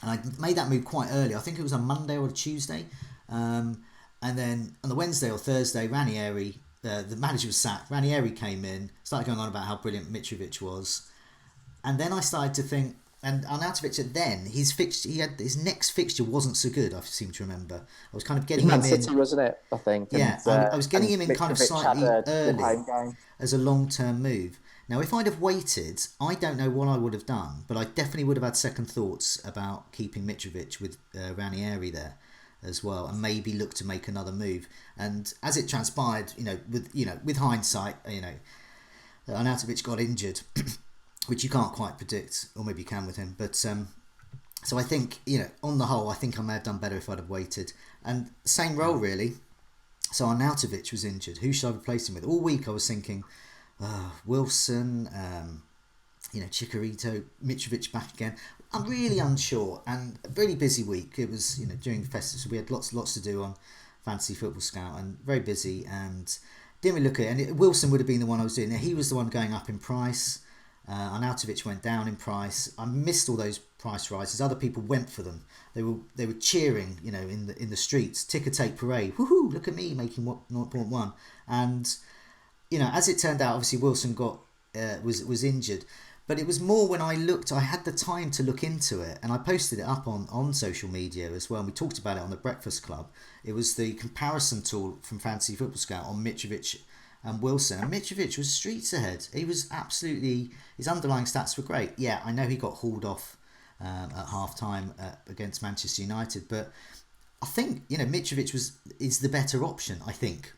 And I made that move quite early. I think it was a Monday or a Tuesday. And then on the Wednesday or Thursday, Ranieri, the manager was sacked. Ranieri came in, started going on about how brilliant Mitrovic was. And then I started to think, and Arnautovic then, his next fixture wasn't so good, I seem to remember. I was kind of getting him in. Man City, wasn't it, I think? Yeah, I was getting him in kind of slightly early as a long-term move. Now, if I'd have waited, I don't know what I would have done, but I definitely would have had second thoughts about keeping Mitrovic with Ranieri there as well, and maybe look to make another move. And as it transpired, with hindsight, Arnautovic got injured, which you can't quite predict, or maybe you can with him. But so I think, on the whole, I think I may have done better if I'd have waited. And same role really. So Arnautovic was injured. Who should I replace him with? All week I was thinking, Wilson, Chicharito, Mitrovic back again. I'm really unsure, and a really busy week. It was during festive, so we had lots to do on Fantasy Football Scout, and very busy, and didn't really look at it. And Wilson would have been the one I was doing. He was the one going up in price. Arnautovic went down in price. I missed all those price rises. Other people went for them. They were cheering, in the streets. Ticker tape parade. Woohoo! Look at me making 0.1. And as it turned out, obviously Wilson was injured. But it was more when I looked, I had the time to look into it, and I posted it up on social media as well, and we talked about it on the Breakfast Club. It was the comparison tool from Fantasy Football Scout on Mitrovic and Wilson, and Mitrovic was streets ahead. He was absolutely, his underlying stats were great. Yeah, I know he got hauled off at half-time against Manchester United, but I think, Mitrovic is the better option, I think.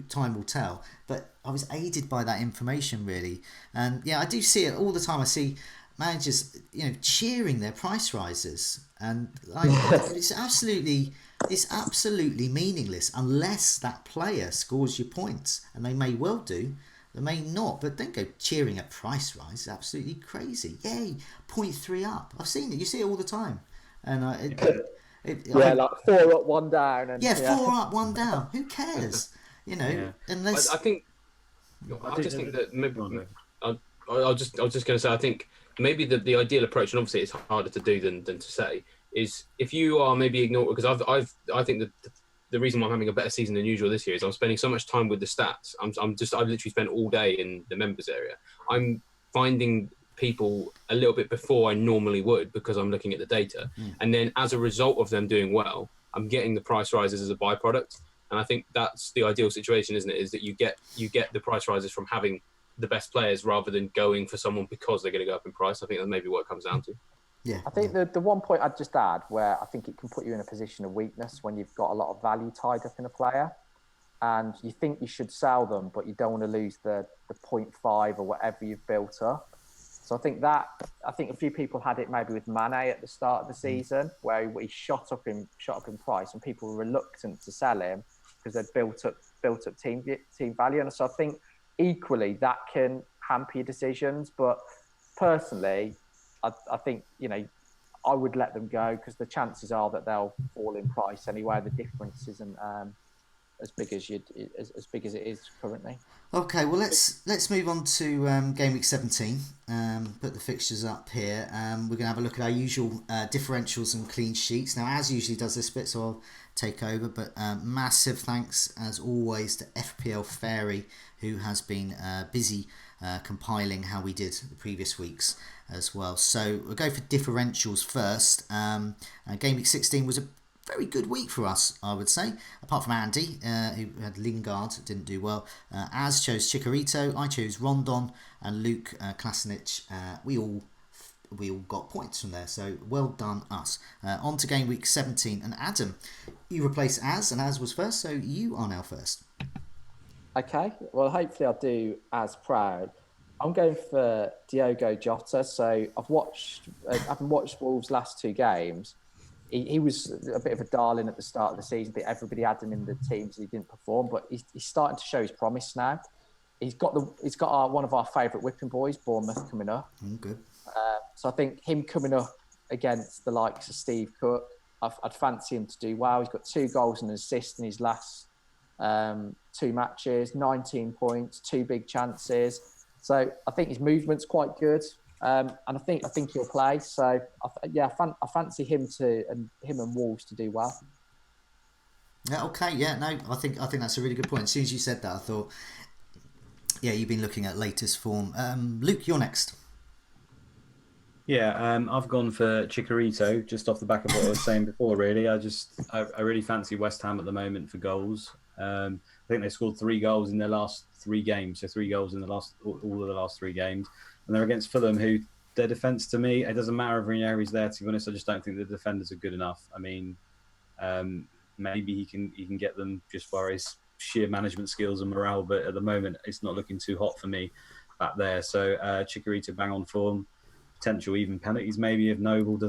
Time will tell, but I was aided by that information really, and I do see it all the time. I see managers, cheering their price rises, and it's absolutely meaningless unless that player scores your points, and they may well do, they may not, but don't go cheering a price rise. It's absolutely crazy. Yay, 0.3 up. I've seen it. You see it all the time, and like 4 up, 1 down, and 4 up, 1 down. Who cares? Unless I just think that maybe I was just going to say, I think maybe the ideal approach, and obviously it's harder to do than to say, is if you are maybe ignoring, because I think that the reason why I'm having a better season than usual this year is I'm spending so much time with the stats. I've literally spent all day in the members area. I'm finding people a little bit before I normally would because I'm looking at the data, and then as a result of them doing well, I'm getting the price rises as a byproduct. And I think that's the ideal situation, isn't it? Is that you get the price rises from having the best players rather than going for someone because they're going to go up in price. I think that's maybe what it comes down to. Yeah. I think the one point I'd just add where I think it can put you in a position of weakness when you've got a lot of value tied up in a player and you think you should sell them, but you don't want to lose the 0.5 or whatever you've built up. So I think a few people had it maybe with Mane at the start of the season where he shot up in price and people were reluctant to sell him because they'd built up team value. And so I think equally that can hamper your decisions. But personally, I think, I would let them go because the chances are that they'll fall in price anyway. The difference isn't as big as it is currently. Okay, well let's move on to game week 17. Put the fixtures up here. We're going to have a look at our usual differentials and clean sheets. Now, as usually does this bit, so I'll take over. But massive thanks as always to FPL Fairy, who has been busy compiling how we did the previous weeks as well. So we'll go for differentials first. Game week 16 was a very good week for us, I would say. Apart from Andy, who had Lingard, didn't do well. Az chose Chicharito, I chose Rondon, and Luke Klasinic. We all got points from there, so well done us. On to game week 17, and Adam, you replaced Az, and Az was first, so you are now first. Okay, well hopefully I'll do Az proud. I'm going for Diogo Jota. So I've watched Wolves' last two games. He was a bit of a darling at the start of the season. But everybody had him in the teams. He didn't perform, but he's starting to show his promise now. He's got one of our favourite whipping boys, Bournemouth, coming up. Good. So I think him coming up against the likes of Steve Cook, I'd fancy him to do well. He's got 2 goals and an assist in his last 2 matches, 19 points, 2 big chances. So I think his movement's quite good. And I think he'll play. So I fancy him and Wolves to do well. Yeah. Okay. Yeah. No. I think that's a really good point. As soon as you said that, I thought, yeah, you've been looking at latest form. Luke, you're next. Yeah. I've gone for Chicharito just off the back of what I was saying before. Really, I really fancy West Ham at the moment for goals. I think they scored 3 goals in their last 3 games. So 3 goals in all of the last 3 games. And they're against Fulham, who their defence to me, it doesn't matter if Ranieri's there, to be honest. I just don't think the defenders are good enough. I mean, maybe he can get them just by his sheer management skills and morale, but at the moment, it's not looking too hot for me back there. So Chicharito bang on form, potential even penalties maybe if Noble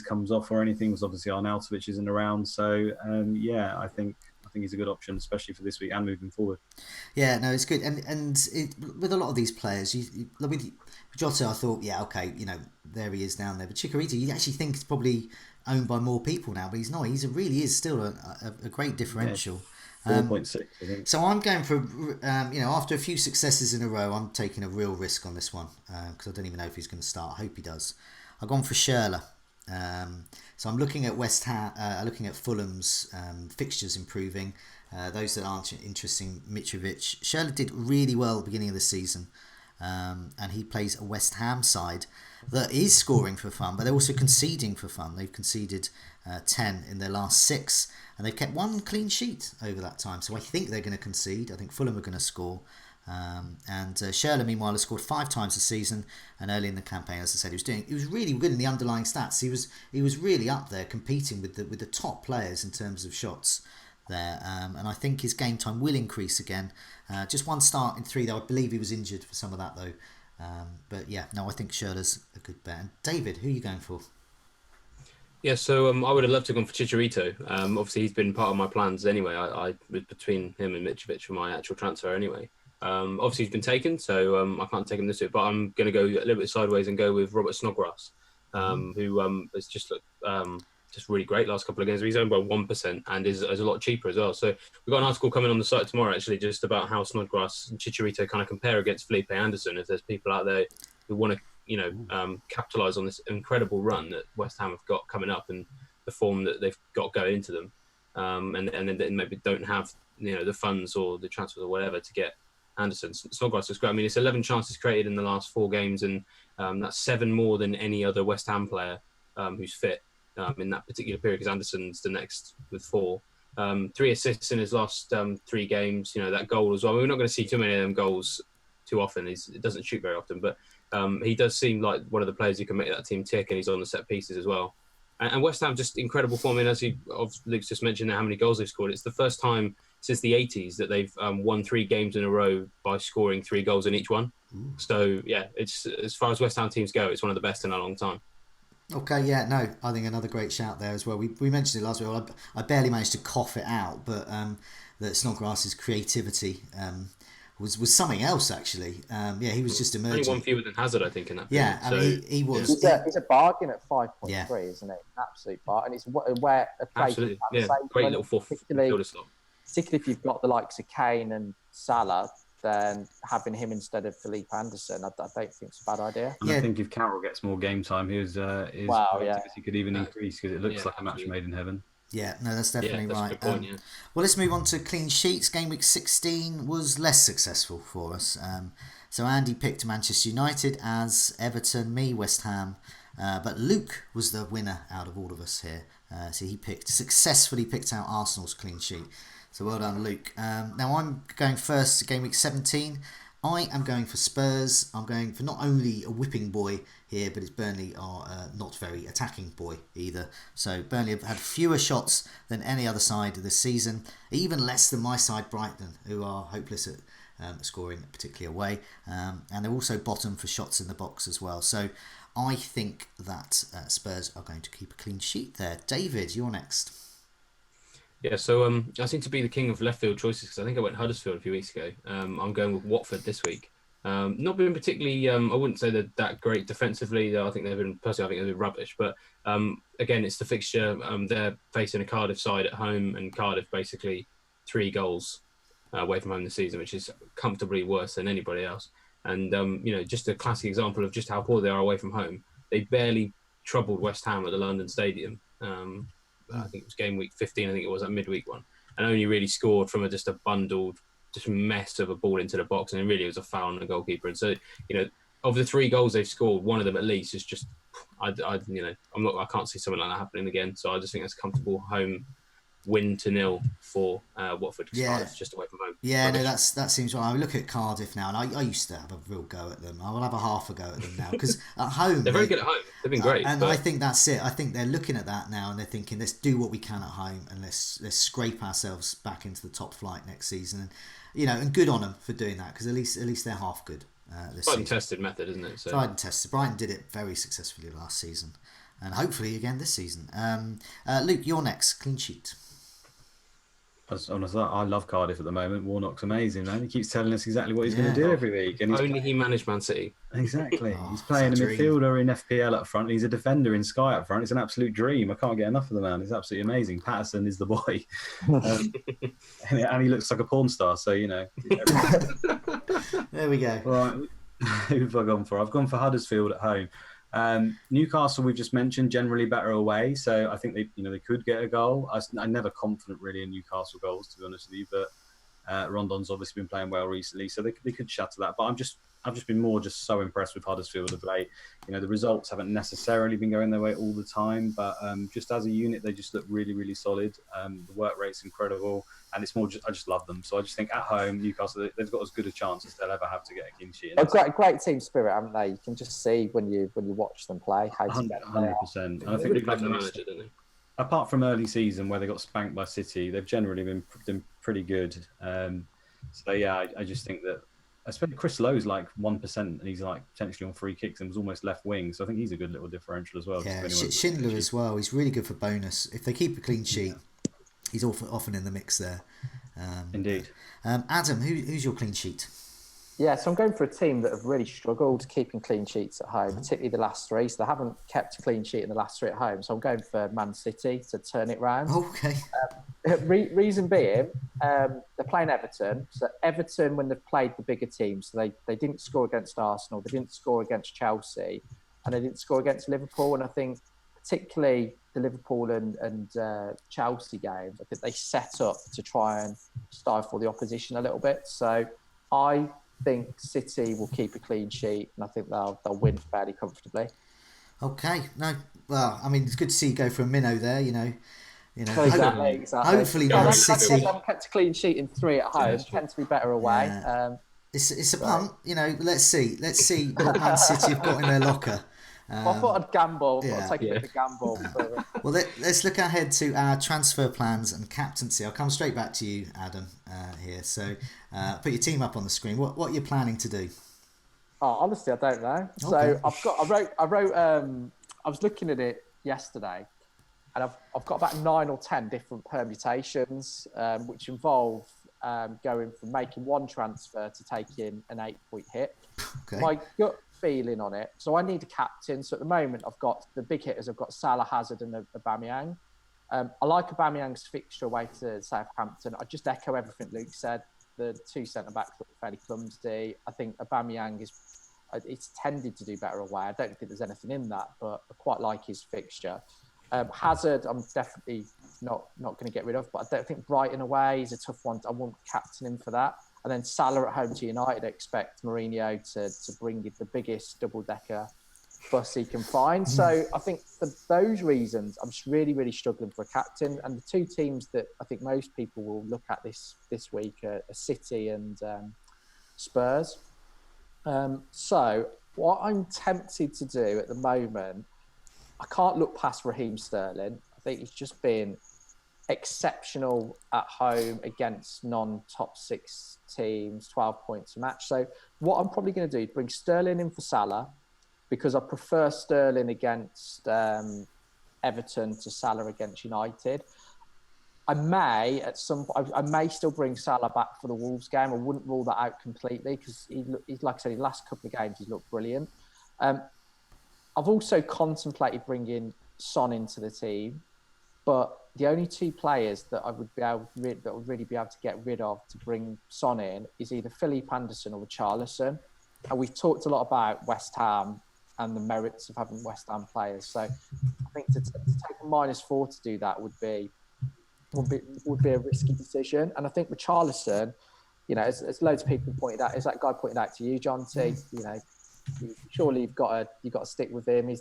comes off or anything, because obviously Arnautovic isn't around. So I think he's a good option, especially for this week and moving forward. Yeah, no, it's good. And with a lot of these players, with Jota, I thought, yeah, okay, there he is down there. But Chicharito, you actually think it's probably owned by more people now, but he's not. He really is still a great differential. Yeah, 4.6, I think. So I'm going for, after a few successes in a row, I'm taking a real risk on this one because I don't even know if he's going to start. I hope he does. I've gone for Schürrle. So I'm looking at West Ham, looking at Fulham's fixtures improving. Those that aren't interesting, Mitrovic. Schürrle did really well at the beginning of the season, and he plays a West Ham side that is scoring for fun, but they're also conceding for fun. They've conceded 10 in their last 6, and they've kept 1 clean sheet over that time. So I think they're going to concede. I think Fulham are going to score. And Schürrle, meanwhile, has scored 5 times this season, and early in the campaign, as I said, he was really good in the underlying stats. He was really up there competing with the top players in terms of shots there, and I think his game time will increase again. Just 1 start in 3, though. I believe he was injured for some of that, though. But yeah, no, I think Schürrle's a good bet. And David, who are you going for? Yeah, so I would have loved to have gone for Chicharito. Obviously, he's been part of my plans anyway. I between him and Mitrovic for my actual transfer anyway. Obviously, he's been taken, so I can't take him this week. But I'm going to go a little bit sideways and go with Robert Snodgrass, who has just looked just really great last couple of games. He's owned by 1% and is a lot cheaper as well. So we've got an article coming on the site tomorrow, actually, just about how Snodgrass and Chicharito kind of compare against Felipe Anderson. If there's people out there who want to, capitalise on this incredible run that West Ham have got coming up and the form that they've got going into them, and then maybe don't have the funds or the transfers or whatever to get Anderson. Snodgrass is great. I mean, it's 11 chances created in the last 4 games, and that's 7 more than any other West Ham player who's fit in that particular period, because Anderson's the next with 4. 3 assists in his last 3 games. That goal as well. We're not going to see too many of them goals too often. It doesn't shoot very often, but He does seem like one of the players who can make that team tick, and he's on the set pieces as well. And West Ham just incredible form. I mean, as Luke's just mentioned, how many goals they've scored. It's the first time since the 80s that they've won 3 games in a row by scoring 3 goals in each one. Ooh. So yeah, it's as far as West Ham teams go, it's one of the best in a long time. Okay, yeah, no, I think another great shout there as well. We mentioned it last week. I barely managed to cough it out, but that Snodgrass's creativity was something else actually. He was just emerging. Only one fewer than Hazard, I think, in that. Yeah, I mean, he was. He's a bargain at 5.3, isn't it? Absolute bargain. It's where a place. Absolutely, great little fourth fielder slot. Particularly if you've got the likes of Kane and Salah, then having him instead of Felipe Anderson, I don't think it's a bad idea. And I think if Carroll gets more game time, his creativity could even increase because it looks like a match made in heaven. Yeah, no, that's definitely that's right. A good point, Well, let's move on to clean sheets. Game week 16 was less successful for us. So Andy picked Manchester United, as Everton, me, West Ham. But Luke was the winner out of all of us here. So he successfully picked out Arsenal's clean sheet. So well done, Luke. Now I'm going first to game week 17. I am going for Spurs. I'm going for not only a whipping boy here, but Burnley are not very attacking boy either. So Burnley have had fewer shots than any other side this season, even less than my side Brighton, who are hopeless at scoring, particularly away. And they're also bottom for shots in the box as well. So I think that Spurs are going to keep a clean sheet there. David, you're next. Yeah, so I seem to be the king of left field choices because I think I went Huddersfield a few weeks ago. I'm going with Watford this week. Not been particularly, I wouldn't say they're that great defensively. I think they've been rubbish. But again, it's the fixture. They're facing a Cardiff side at home, and Cardiff basically 3 goals away from home this season, which is comfortably worse than anybody else. And just a classic example of just how poor they are away from home. They barely troubled West Ham at the London Stadium. I think it was game week 15. I think it was that midweek one, and only really scored from just a bundled, just mess of a ball into the box, and it really was a foul on the goalkeeper. And so, of the 3 goals they've scored, one of them at least is just, I can't see something like that happening again. So I just think that's a comfortable home win to 0 for Watford. Yeah, just away from home. Yeah, rubbish. No, that seems right. I look at Cardiff now, and I used to have a real go at them. I will have a half a go at them now because at home they're very good at home. They've been great, and I think that's it. I think they're looking at that now, and they're thinking, let's do what we can at home, and let's scrape ourselves back into the top flight next season. And and good on them for doing that because at least they're half good. This Tried and tested method, isn't it? So. Tried and tested. Brighton did it very successfully last season, and hopefully again this season. Luke, you're next. Clean sheet. Honestly, I love Cardiff at the moment. Warnock's amazing, man. He keeps telling us exactly what he's going to do every week. And he managed Man City. Exactly. He's playing a midfielder in FPL up front. He's a defender in Sky up front. It's an absolute dream. I can't get enough of the man. He's absolutely amazing. Patterson is the boy. And he looks like a porn star, so, There we go. Right. Who have I gone for? I've gone for Huddersfield at home. Newcastle, we've just mentioned, generally better away, so I think they could get a goal. I'm never confident really in Newcastle goals, to be honest with you, but Rondon's obviously been playing well recently, so they could shatter that. But I've just been so impressed with Huddersfield of late. The results haven't necessarily been going their way all the time, but just as a unit, they just look really, really solid. The work rate's incredible, and it's more I just love them. So I just think at home, Newcastle, they've got as good a chance as they'll ever have to get a clean sheet. Great team spirit, haven't they? You can just see when you watch them play how together 100%. And I think the manager, didn't they? Apart from early season where they got spanked by City, they've generally been pretty good. I just think that, especially Chris Lowe's like 1%, and he's like potentially on free kicks and was almost left wing. So I think he's a good little differential as well. Yeah, Schindler as well. He's really good for bonus. If they keep a clean sheet, he's often in the mix there. Indeed. Adam, who's your clean sheet? Yeah, so I'm going for a team that have really struggled keeping clean sheets at home, particularly the last 3. So they haven't kept a clean sheet in the last 3 at home. So I'm going for Man City to turn it round. Okay. Reason being, they're playing Everton. So Everton, when they've played the bigger teams, so they didn't score against Arsenal, they didn't score against Chelsea, and they didn't score against Liverpool. And I think particularly the Liverpool and Chelsea games, I think they set up to try and stifle the opposition a little bit. So I think City will keep a clean sheet, and I think they'll win fairly comfortably. Okay. No, well, I mean, it's good to see you go for a minnow there. Exactly. Hopefully, Man City. I've kept a clean sheet in 3 at home. Tend to be better away. Yeah. It's a punt. You know, let's see what Man City have got in their locker. I thought I'd gamble. yeah. I'll take a bit of a gamble. Well, let's look ahead to our transfer plans and captaincy. I'll come straight back to you, Adam, here. So, put your team up on the screen. What are you planning to do? Oh, honestly, I don't know. Okay. So I wrote. I was looking at it yesterday, and I've got about 9 or 10 different permutations, which involve going from making one transfer to taking an 8-point hit. Okay. My gut feeling on it. So I need a captain. So at the moment, I've got the big hitters. I've got Salah, Hazard, and Aubameyang. I like Aubameyang's fixture away to Southampton. I just echo everything Luke said. The 2 centre backs look fairly clumsy. I think Aubameyang it's tended to do better away. I don't think there's anything in that, but I quite like his fixture. Hazard, I'm definitely not going to get rid of, but I don't think Brighton away is a tough one. I won't captain him for that. And then Salah at home to United, I expect Mourinho to bring the biggest double-decker bus he can find. So I think for those reasons, I'm just really, really struggling for a captain. And the 2 teams that I think most people will look at this week are City and Spurs. So what I'm tempted to do at the moment, I can't look past Raheem Sterling. I think he's just been exceptional at home against non-top 6 teams, 12 points a match. So what I'm probably going to do is bring Sterling in for Salah, because I prefer Sterling against Everton to Salah against United. I may still bring Salah back for the Wolves game. I wouldn't rule that out completely, because he's like I said, the last couple of games he's looked brilliant. I've also contemplated bringing Son into the team, but the only 2 players that I would really be able to get rid of to bring Son in is either Philippe Anderson or Richarlison. And we've talked a lot about West Ham and the merits of having West Ham players. So I think to take a -4 to do that would be a risky decision. And I think Richarlison, you know, as loads of people pointed out, as that guy pointed out to you, John T, you know, surely you've got to stick with him. He's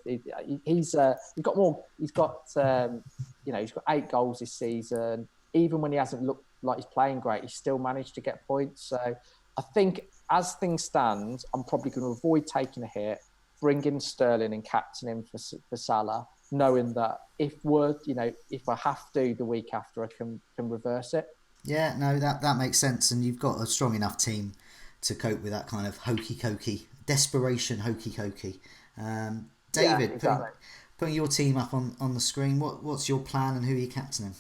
got 8 goals this season. Even when he hasn't looked like he's playing great, he's still managed to get points. So I think as things stand, I'm probably going to avoid taking a hit, bring in Sterling and captain him for Salah, knowing that if I have to the week after, I can reverse it. Yeah, no, that makes sense, and you've got a strong enough team to cope with that kind of hokey-cokey, desperation hokey-cokey. David, yeah, exactly. putting your team up on the screen, what's your plan and who are you captaining?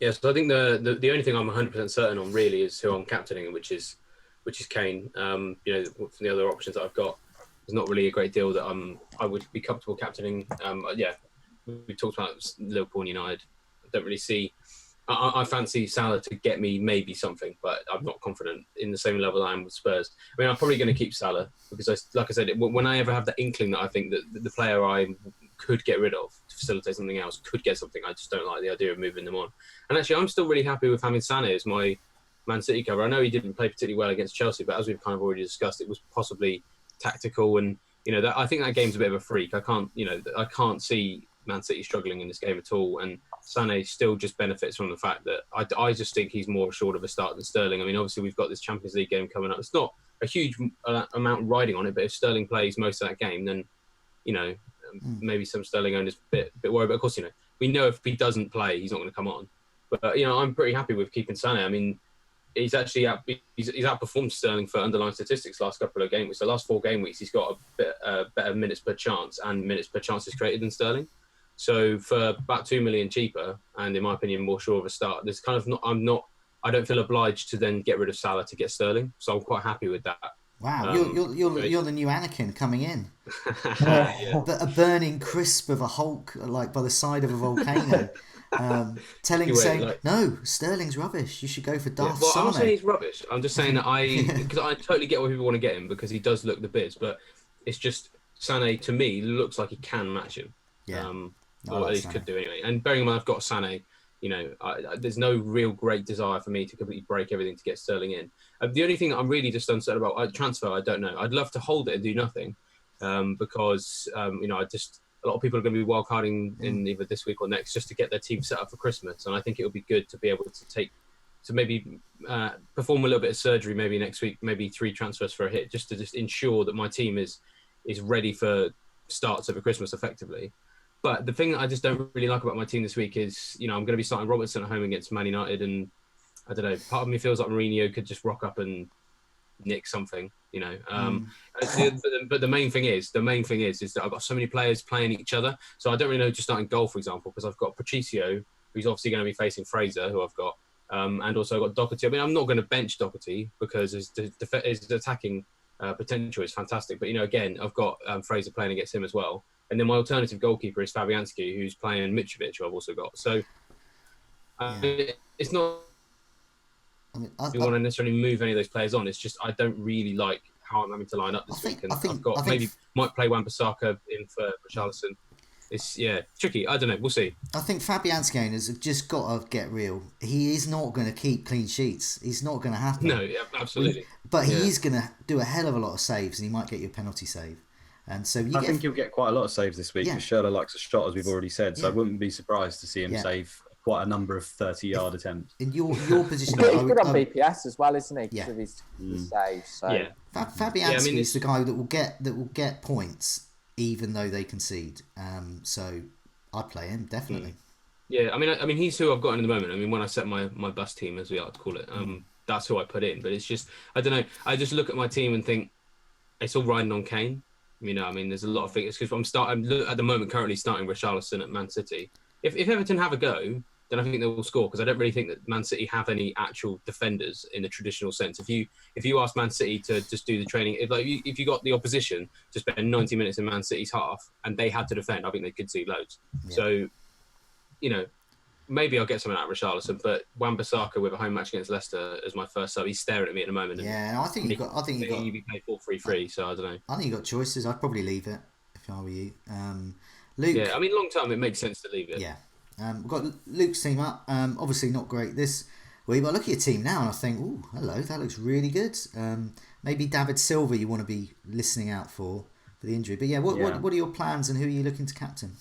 Yeah, so I think the only thing I'm 100% certain on really is who I'm captaining, which is Kane. From the other options that I've got, there's not really a great deal that I would be comfortable captaining. We've talked about Liverpool and United. I don't really see. I fancy Salah to get me maybe something, but I'm not confident in the same level I am with Spurs. I mean, I'm probably going to keep Salah because, like I said, when I ever have that inkling that I think that the player I could get rid of to facilitate something else could get something, I just don't like the idea of moving them on. And actually, I'm still really happy with having Sané as my Man City cover. I know he didn't play particularly well against Chelsea, but as we've kind of already discussed, it was possibly tactical, and I think that game's a bit of a freak. I can't see Man City struggling in this game at all, and Sané still just benefits from the fact that I just think he's more assured of a start than Sterling. I mean, obviously we've got this Champions League game coming up. It's not a huge amount riding on it, but if Sterling plays most of that game, then maybe some Sterling owners a bit worried. But of course, we know if he doesn't play, he's not going to come on. But I'm pretty happy with keeping Sané. I mean, he's actually he's outperformed Sterling for underlying statistics last couple of game weeks. The last 4 game weeks, he's got a bit better minutes per chance and minutes per chances created than Sterling. So for about 2 million cheaper, and in my opinion more sure of a start, there's kind of I don't feel obliged to then get rid of Salah to get Sterling. So I'm quite happy with that. Wow, you're the new Anakin coming in. Yeah. But a burning crisp of a Hulk, like by the side of a volcano. No, Sterling's rubbish. You should go for Darth Sané. I'm not saying he's rubbish. I'm just saying that because I totally get why people want to get him because he does look the biz, but it's just Sané to me looks like he can match him. Yeah. Or at least could do anyway. And bearing in mind I've got Sané, there's no real great desire for me to completely break everything to get Sterling in. The only thing that I'm really just uncertain about transfer, I don't know. I'd love to hold it and do nothing because a lot of people are going to be wildcarding in either this week or next just to get their team set up for Christmas. And I think it would be good to be able to take to maybe perform a little bit of surgery maybe next week, maybe 3 transfers for a hit, just to ensure that my team is ready for starts over Christmas effectively. But the thing that I just don't really like about my team this week is, I'm going to be starting Robertson at home against Man United, and I don't know, part of me feels like Mourinho could just rock up and nick something, But the main thing is that I've got so many players playing each other, so I don't really know just starting goal, for example, because I've got Patricio, who's obviously going to be facing Fraser, who I've got, and also I've got Doherty. I mean, I'm not going to bench Doherty because his attacking potential is fantastic, but again, I've got Fraser playing against him as well. And then my alternative goalkeeper is Fabianski, who's playing Mitrovic, who I've also got. So it's not you want to necessarily move any of those players on. It's just I don't really like how I'm having to line up this week. And I've got might play Wan-Bissaka in for Richarlison. It's tricky. I don't know. We'll see. I think Fabianski has just got to get real. He is not going to keep clean sheets. He's not going to happen. No, absolutely. But he is going to do a hell of a lot of saves, and he might get you a penalty save. And so I think he'll get quite a lot of saves this week. Because Schürrle likes a shot, as we've already said. So I wouldn't be surprised to see him save quite a number of 30-yard attempts. In your position, he's good on BPS as well, isn't he? Yeah. With his saves. So. Fabianski is the guy that will get points even though they concede. So I'd play him definitely. Yeah, I mean, he's who I've got in the moment. I mean, when I set my bus team, as we like to call it, that's who I put in. But it's just I don't know. I just look at my team and think it's all riding on Kane. I mean, there's a lot of things because I'm at the moment currently starting Richarlison at Man City. If Everton have a go, then I think they will score because I don't really think that Man City have any actual defenders in the traditional sense. If you ask Man City to just do the training, if you got the opposition to spend 90 minutes in Man City's half and they had to defend, I think they could see loads. Yeah. So, maybe I'll get something out of Richarlison, but Wan-Bissaka with a home match against Leicester as my first sub, he's staring at me at the moment. I think you got. You'd be paid 4-3-3, so I don't know. I think you got choices. I'd probably leave it if I were you. Luke. Yeah, I mean, long term it makes sense to leave it. Yeah. We've got Luke's team up. Obviously not great this week, but I look at your team now and I think, oh, hello, that looks really good. Maybe David Silva you want to be listening out for the injury. But what are your plans and who are you looking to captain?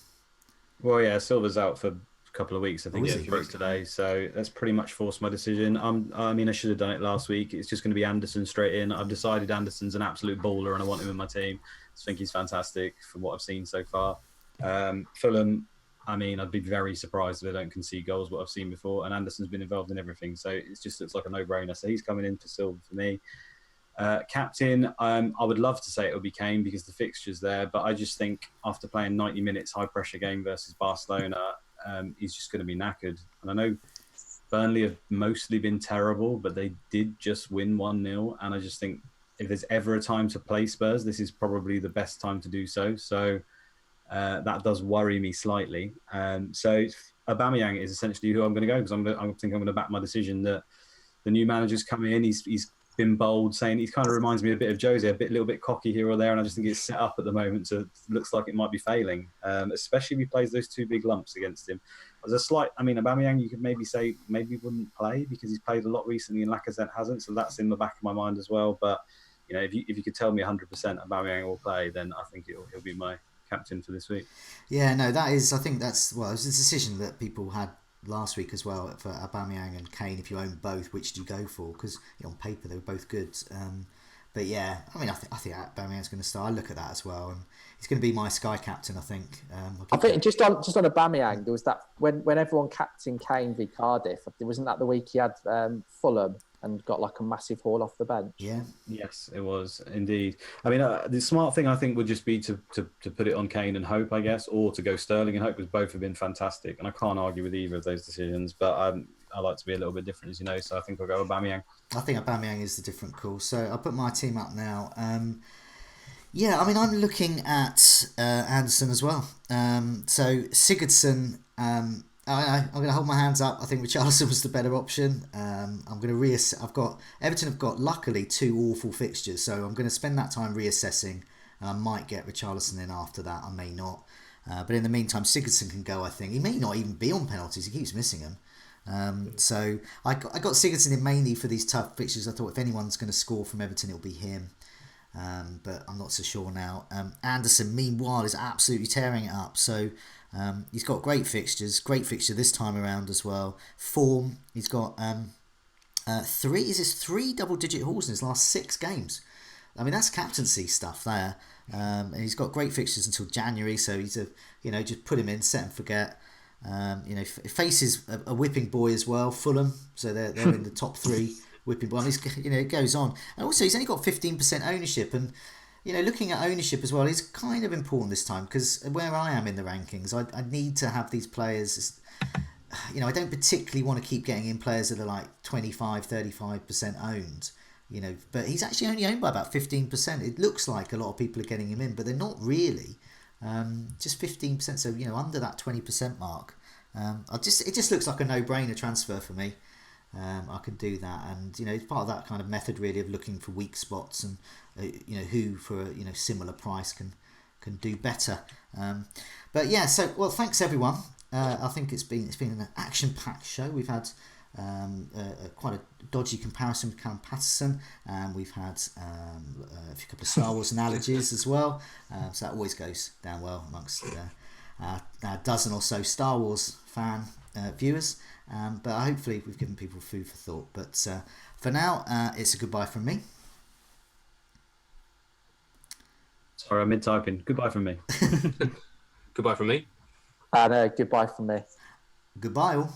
Well, Silva's out for a couple of weeks. I think he broke today, so that's pretty much forced my decision. I should have done it last week. It's just going to be Anderson straight in. I've decided Anderson's an absolute baller and I want him in my team. I think he's fantastic from what I've seen so far. Fulham, I'd be very surprised if they don't concede goals, what I've seen before. And Anderson's been involved in everything. So it just looks like a no-brainer. So he's coming in for Silva for me. Captain, I would love to say it would be Kane because the fixture's there. But I just think after playing 90 minutes high-pressure game versus Barcelona, he's just going to be knackered. And I know Burnley have mostly been terrible, but they did just win 1-0. And I just think if there's ever a time to play Spurs, this is probably the best time to do so. So that does worry me slightly. So Aubameyang is essentially who I'm going to go because I think I'm going to back my decision that the new manager's come in. He's been bold, saying he kind of reminds me a bit of Jose, a little bit cocky here or there, and I just think it's set up at the moment, so it looks like it might be failing. Especially if he plays those 2 big lumps against him. There's a slight. Aubameyang, you could maybe say maybe wouldn't play because he's played a lot recently and Lacazette hasn't, so that's in the back of my mind as well. But if you could tell me 100% Aubameyang will play, then I think he'll be my captain for this week. Yeah, no, that is. I think that's it was a decision that people had last week as well for Aubameyang and Kane. If you own both, which do you go for? Because on paper they were both good. But yeah, I think Aubameyang's going to start. I look at that as well, and he's going to be my Sky captain. I think. I think just on Aubameyang, there was that when everyone captained Kane v Cardiff. Wasn't that the week he had Fulham and got like a massive haul off the bench? Yeah. Yes, it was indeed. The smart thing I think would just be to put it on Kane and Hope, I guess, or to go Sterling and Hope, because both have been fantastic, and I can't argue with either of those decisions. But I like to be a little bit different, as you know. So I think I'll go Aubameyang. I think Aubameyang is the different call. So I'll put my team up now. I'm looking at Anderson as well. So Sigurdsson. I'm going to hold my hands up. I think Richarlison was the better option. I'm going to reassess. Everton have got luckily 2 awful fixtures, so I'm going to spend that time reassessing. I might get Richarlison in after that. I may not. But in the meantime, Sigurdsson can go. I think he may not even be on penalties. He keeps missing them. So I got Sigurdsson in mainly for these tough fixtures. I thought if anyone's going to score from Everton, it'll be him. But I'm not so sure now. Anderson, meanwhile, is absolutely tearing it up. So he's got great fixtures. Great fixture this time around as well. Form, he's got three double-digit hauls in his last 6 games. I mean, that's captaincy stuff there. And he's got great fixtures until January, so he's just put him in, set and forget. Faces a whipping boy as well, Fulham, so they're in the top 3 whipping boy. I mean, it goes on, and also he's only got 15% ownership, and looking at ownership as well is kind of important this time, because where I am in the rankings, I need to have these players. I don't particularly want to keep getting in players that are like 25-35% owned. But he's actually only owned by about 15%. It looks like a lot of people are getting him in, but they're not really. Just 15%, so under that 20% mark. It just looks like a no-brainer transfer for me. I can do that, and it's part of that kind of method really of looking for weak spots and who for a similar price can do better. But yeah, so well, thanks everyone. I think it's been an action-packed show. We've had quite a dodgy comparison with Callum Patterson, and we've had a couple of Star Wars analogies as well, so that always goes down well amongst a dozen or so Star Wars fan viewers, but hopefully we've given people food for thought. But for now, it's a goodbye from me. Sorry, I'm mid-typing. Goodbye from me. Goodbye from me. And goodbye from me. Goodbye all.